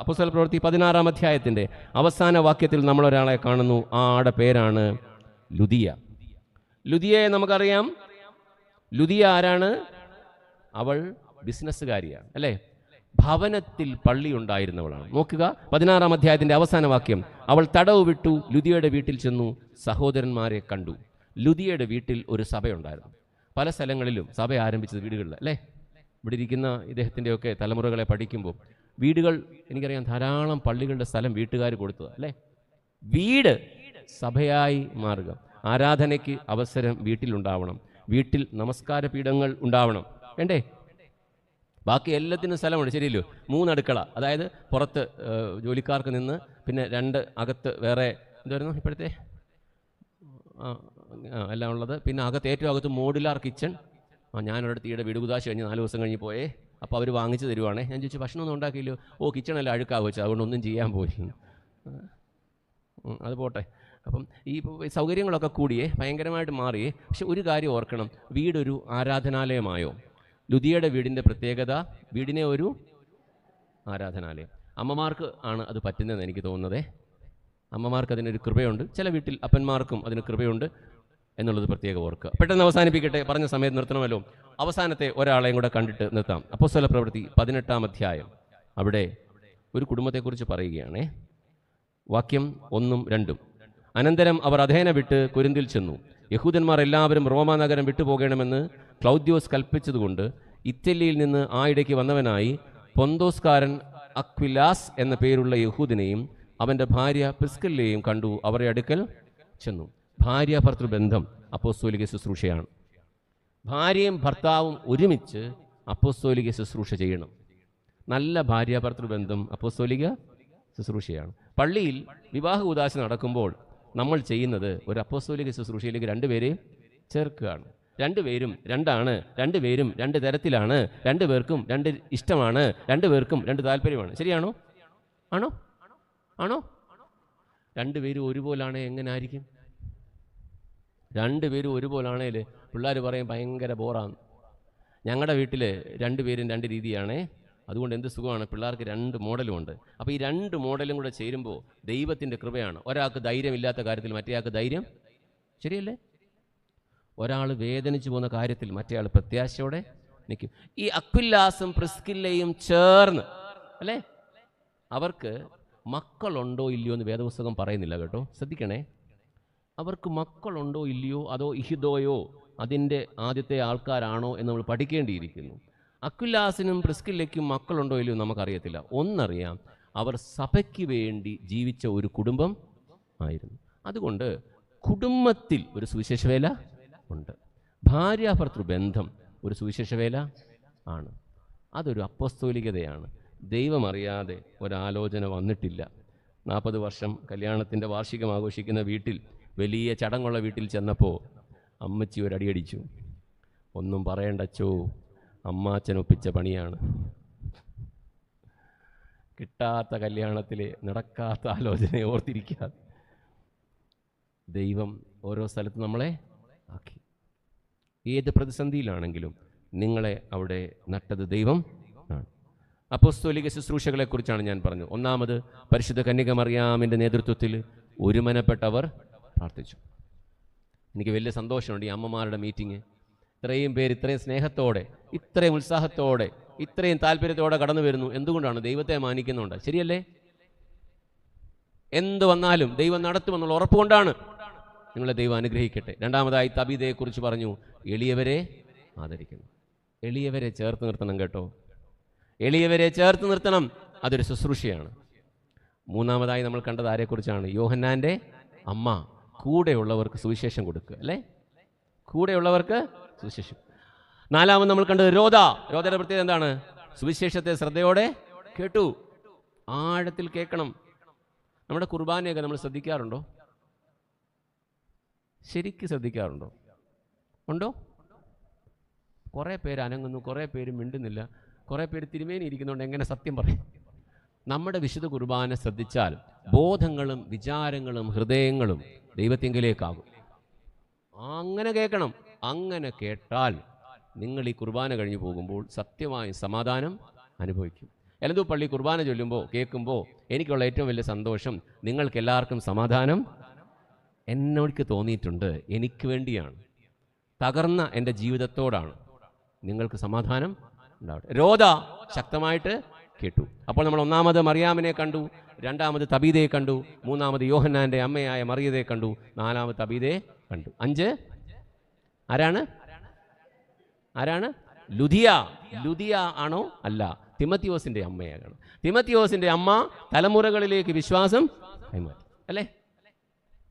അപ്പോസ്തല പ്രവൃത്തി 16-ാം അധ്യായത്തിൻ്റെ അവസാന വാക്യത്തിൽ നമ്മളൊരാളെ കാണുന്നു. ആ ആളുടെ പേരാണ് ലുദിയ. ലുദിയയെ നമുക്കറിയാം. ലുദിയ ആരാണ്? അവൾ ബിസിനസ്സുകാരിയാണ്, അല്ലേ? ഭവനത്തിൽ പള്ളി ഉണ്ടായിരുന്നവളാണ്. നോക്കുക, 16-ാം അധ്യായത്തിൻ്റെ അവസാന വാക്യം. അവൾ തടവ് വിട്ടു ലുദിയയുടെ വീട്ടിൽ ചെന്നു സഹോദരന്മാരെ കണ്ടു. ലുദിയയുടെ വീട്ടിൽ ഒരു സഭയുണ്ടായിരുന്നു. പല സ്ഥലങ്ങളിലും സഭ ആരംഭിച്ചത് വീടുകളിൽ, അല്ലേ? ഇവിടെ ഇരിക്കുന്ന ഇദ്ദേഹത്തിൻ്റെയൊക്കെ തലമുറകളെ പഠിക്കുമ്പോൾ വീടുകൾ, എനിക്കറിയാം ധാരാളം പള്ളികളുടെ സ്ഥലം വീട്ടുകാർ കൊടുത്തത്, അല്ലേ? വീട് സഭയായി മാറുക. ആരാധനയ്ക്ക് അവസരം വീട്ടിലുണ്ടാവണം. വീട്ടിൽ നമസ്കാര പീഠങ്ങൾ ഉണ്ടാവണം, വേണ്ടേ? ബാക്കി എല്ലാത്തിനും സ്ഥലമുണ്ട്, ശരിയല്ലോ? 3 അടുക്കള, അതായത് പുറത്ത് ജോലിക്കാർക്ക് നിന്ന്, പിന്നെ 2 അകത്ത് വേറെ, എന്തായിരുന്നു ഇപ്പോഴത്തെ എല്ലാം ഉള്ളത്, പിന്നെ ഏറ്റവും അകത്ത് മോഡുലാർ കിച്ചൺ. ഞാനൊരിടത്ത് ഈയുടെ വീട് കുതാശ കഴിഞ്ഞ് 4 ദിവസം കഴിഞ്ഞ് പോയേ. അപ്പോൾ അവർ വാങ്ങിച്ച് തരുവാണേ. ഞാൻ ചോദിച്ചു, ഭക്ഷണമൊന്നും ഉണ്ടാക്കിയില്ലോ? കിച്ചണെല്ലാം അഴുക്കാവ് വെച്ചു, അതുകൊണ്ടൊന്നും ചെയ്യാൻ പോയി. അത് പോട്ടെ. അപ്പം ഈ സൗകര്യങ്ങളൊക്കെ കൂടിയേ ഭയങ്കരമായിട്ട് മാറിയേ. പക്ഷെ ഒരു കാര്യം ഓർക്കണം, വീടൊരു ആരാധനാലയമായോ? ലുദിയയുടെ വീടിൻ്റെ പ്രത്യേകത, വീടിനെ ഒരു ആരാധനാലയം. അമ്മമാർക്ക് ആണ് അത് പറ്റുന്നതെന്ന് എനിക്ക് തോന്നുന്നത്. അമ്മമാർക്ക് അതിനൊരു കൃപയുണ്ട്. ചില വീട്ടിൽ അപ്പന്മാർക്കും അതിന് കൃപയുണ്ട് എന്നുള്ളത് പ്രത്യേകം ഓർക്കുക. പെട്ടെന്ന് അവസാനിപ്പിക്കട്ടെ, പറഞ്ഞ സമയത്ത് നിർത്തണമല്ലോ. അവസാനത്തെ ഒരാളെയും കൂടെ കണ്ടിട്ട് നിർത്താം. അപ്പോസ്തല പ്രവൃത്തി 18-ാം അധ്യായം. അവിടെ ഒരു കുടുംബത്തെക്കുറിച്ച് പറയുകയാണേ. വാക്യം 1-2. അനന്തരം അവർ അഥേന വിട്ട് കൊരിന്തിൽ ചെന്നു. യഹൂദന്മാർ എല്ലാവരും റോമാനഗരം വിട്ടുപോകണമെന്ന് ക്ലൗദ്യോസ് കൽപ്പിച്ചതുകൊണ്ട് ഇറ്റലിയിൽ നിന്ന് ആ ഇടയ്ക്ക് വന്നവനായി പൊന്തോസ്കാരൻ അക്വിലാസ് എന്ന പേരുള്ള യഹൂദിനെയും അവൻ്റെ ഭാര്യ പ്രിസ്കില്ലയെയും കണ്ടു. അവരുടെ അടുക്കൽ ചെന്നു. ഭാര്യ ഭർത്തൃബന്ധം അപ്പോസ്തോലിക ശുശ്രൂഷയാണ്. ഭാര്യയും ഭർത്താവും ഒരുമിച്ച് അപ്പോസ്തോലിക ശുശ്രൂഷ ചെയ്യണം. നല്ല ഭാര്യ ഭർത്തൃബന്ധം അപ്പോസ്തോലിക ശുശ്രൂഷയാണ്. പള്ളിയിൽ വിവാഹ ഉദാശ നടക്കുമ്പോൾ നമ്മൾ ചെയ്യുന്നത് ഒരു അപ്പോസ്തോലിക ശുശ്രൂഷയിലേക്ക് 2 പേരെയും ചേർക്കുകയാണ്. 2 പേരും 2 2 പേരും 2 തരത്തിലാണ്. 2 പേർക്കും 2 ഇഷ്ടമാണ്. 2 പേർക്കും 2 താല്പര്യമാണ്. ശരിയാണോ? ആണോ? 2 പേരും ഒരുപോലാണേ എങ്ങനെ ആയിരിക്കും? 2 പേരും ഒരുപോലാണേൽ പിള്ളേർ പറയും ഭയങ്കര ബോറാണ്. ഞങ്ങളുടെ വീട്ടിൽ 2 പേരും 2 രീതിയാണേ. അതുകൊണ്ട് എന്ത് സുഖമാണ്, പിള്ളേർക്ക് 2 മോഡലും ഉണ്ട്. അപ്പോൾ ഈ 2 മോഡലും കൂടെ ചേരുമ്പോൾ ദൈവത്തിൻ്റെ കൃപയാണ്. ഒരാൾക്ക് ധൈര്യമില്ലാത്ത കാര്യത്തിൽ മറ്റേയാൾക്ക് ധൈര്യം, ശരിയല്ലേ? ഒരാൾ വേദനിച്ചു പോകുന്ന കാര്യത്തിൽ മറ്റേയാൾ പ്രത്യാശയോടെ നിൽക്കും. ഈ അക്വിലാസും പ്രിസ്കില്ലയും ചേർന്ന്, അല്ലേ, അവർക്ക് മക്കളുണ്ടോ ഇല്ലയോ എന്ന് വേദപുസ്തകം പറയുന്നില്ല കേട്ടോ, ശ്രദ്ധിക്കണേ. അവർക്ക് മക്കളുണ്ടോ ഇല്ലയോ, അതോ ഇഹിദോയോ അതിൻ്റെ ആദ്യത്തെ ആൾക്കാരാണോ എന്ന് നമ്മൾ പഠിക്കേണ്ടിയിരിക്കുന്നു. അക്വിലാസിനും പ്രിസ്കില്ലയ്ക്കും മക്കളുണ്ടോ ഇല്ലയോ നമുക്കറിയത്തില്ല. ഒന്നറിയാം, അവർ സഭയ്ക്ക് വേണ്ടി ജീവിച്ച ഒരു കുടുംബം ആയിരുന്നു. അതുകൊണ്ട് കുടുംബത്തിൽ ഒരു സുവിശേഷ വേല ഉണ്ട്. ഭാര്യാഭർത്തൃ ബന്ധം ഒരു സുവിശേഷ വേല ആണ്. അതൊരു അപ്പോസ്തോലികതയാണ്. ദൈവം അറിയാതെ ഒരാലോചന വന്നിട്ടില്ല. 40 വർഷം കല്യാണത്തിൻ്റെ വാർഷികം ആഘോഷിക്കുന്ന വീട്ടിൽ, വലിയ ചടങ്ങുള്ള വീട്ടിൽ ചെന്നപ്പോൾ അമ്മച്ചി ഒരടിയടിച്ചു. ഒന്നും പറയണ്ടച്ചോ, അമ്മാച്ചൻ ഒപ്പിച്ച പണിയാണ്. കിട്ടാത്ത കല്യാണത്തിലെ നടക്കാത്ത ആലോചനയെ ഓർത്തിരിക്കാതെ ദൈവം ഓരോ സ്ഥലത്ത് നമ്മളെ ആക്കി. ഏത് പ്രതിസന്ധിയിലാണെങ്കിലും നിങ്ങളെ അവിടെ നട്ടത് ദൈവം ആണ്. അപ്പോസ്തോലിക ശുശ്രൂഷകളെക്കുറിച്ചാണ് ഞാൻ പറഞ്ഞത്. ഒന്നാമത്, പരിശുദ്ധ കന്യക മറിയാമിൻ്റെ നേതൃത്വത്തിൽ ഒരുമനപ്പെട്ടവർ പ്രാർത്ഥിച്ചു. എനിക്ക് വലിയ സന്തോഷമുണ്ട് ഈ അമ്മമാരുടെ മീറ്റിംഗ്. ഇത്രയും പേര് ഇത്രയും സ്നേഹത്തോടെ, ഇത്രയും ഉത്സാഹത്തോടെ, ഇത്രയും താല്പര്യത്തോടെ കടന്നു വരുന്നു. എന്തുകൊണ്ടാണ്? ദൈവത്തെ മാനിക്കുന്നുണ്ട്, ശരിയല്ലേ? എന്ത് വന്നാലും ദൈവം നടത്തുമെന്നുള്ള ഉറപ്പുകൊണ്ടാണ്. നിങ്ങളെ ദൈവം അനുഗ്രഹിക്കട്ടെ. രണ്ടാമതായി തബീതയെക്കുറിച്ച് പറഞ്ഞു. എളിയവരെ ആദരിക്കുന്നു. എളിയവരെ ചേർത്ത് നിർത്തണം കേട്ടോ, എളിയവരെ ചേർത്ത് നിർത്തണം. അതൊരു ശുശ്രൂഷയാണ്. മൂന്നാമതായി നമ്മൾ കണ്ടത് ആരെക്കുറിച്ചാണ്? യോഹന്നാൻ്റെ അമ്മ. കൂടെയുള്ളവർക്ക് സുവിശേഷം കൊടുക്കുക, അല്ലേ? കൂടെയുള്ളവർക്ക് സുവിശേഷം. നാലാമത് നമ്മൾ കണ്ടത് രോധ. രോധയുടെ പ്രത്യേകത എന്താണ്? സുവിശേഷത്തെ ശ്രദ്ധയോടെ കേട്ടു. ആഴത്തിൽ കേൾക്കണം. നമ്മുടെ കുർബാനയൊക്കെ നമ്മൾ ശ്രദ്ധിക്കാറുണ്ടോ? ശരിക്കും ശ്രദ്ധിക്കാറുണ്ടോ? ഉണ്ടോ? കുറേ പേര് അനങ്ങുന്നു, കുറേ പേര് മിണ്ടുന്നില്ല, കുറേ പേര് തിരുമേനി ഇരിക്കുന്നുണ്ട്. എങ്ങനെ സത്യം പറയും? നമ്മുടെ വിശുദ്ധ കുർബാന ശ്രദ്ധിച്ചാൽ ബോധങ്ങളും വിചാരങ്ങളും ഹൃദയങ്ങളും ദൈവത്തിങ്കിലേക്കാകും. അങ്ങനെ കേൾക്കണം. അങ്ങനെ കേട്ടാൽ നിങ്ങൾ ഈ കുർബാന കഴിഞ്ഞു പോകുമ്പോൾ സത്യമായും സമാധാനം അനുഭവിക്കും. എലന്തൂർ പള്ളി കുർബാന ചൊല്ലുമ്പോൾ കേൾക്കുമ്പോൾ എനിക്കുള്ള ഏറ്റവും വലിയ സന്തോഷം, നിങ്ങൾക്ക് എല്ലാവർക്കും സമാധാനം എന്നോട് തോന്നിയിട്ടുണ്ട്. എനിക്ക് വേണ്ടിയാണ്, തകർന്ന എൻ്റെ ജീവിതത്തോടാണ്. നിങ്ങൾക്ക് സമാധാനം ഉണ്ടാവട്ടെ. രോധ ശക്തമായിട്ട് കേട്ടു. അപ്പോൾ നമ്മൾ ഒന്നാമത് മറിയാമിനെ കണ്ടു, രണ്ടാമത് തബീതയെ കണ്ടു, മൂന്നാമത് യോഹന്നാൻ്റെ അമ്മയായ മറിയതെ കണ്ടു, നാലാമത് തബീതയെ കണ്ടു. 5 ആരാണ്? ലുദിയ. ലുദിയ ആണോ? അല്ല, തിമത്തിയോസിൻ്റെ അമ്മയാണ്. തിമത്തിയോസിൻ്റെ അമ്മ തലമുറകളിലേക്ക് വിശ്വാസം കൈമാറി, അല്ലേ?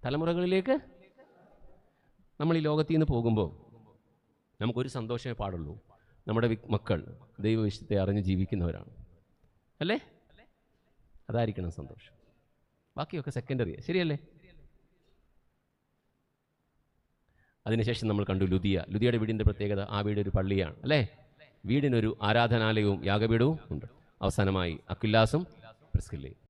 തലമുറകളിലേക്ക്. നമ്മൾ ഈ ലോകത്തിൽ നിന്ന് പോകുമ്പോൾ നമുക്കൊരു സന്തോഷമേ പാടുള്ളൂ, നമ്മുടെ മക്കൾ ദൈവവിശുദ്ധത്തെ അറിഞ്ഞ് ജീവിക്കുന്നവരാണ്, അല്ലേ? അതായിരിക്കണം സന്തോഷം. ബാക്കിയൊക്കെ സെക്കൻഡറി, ശരിയല്ലേ? അതിനുശേഷം നമ്മൾ കണ്ടു ലുദിയ. ലുദിയയുടെ വീടിൻ്റെ പ്രത്യേകത, ആ വീട് ഒരു പള്ളിയാണ്, അല്ലേ? വീടിനൊരു ആരാധനാലയവും യാഗപീഠവും ഉണ്ട്. അവസാനമായി അക്വിലാസും പ്രിസ്കില്ലയും.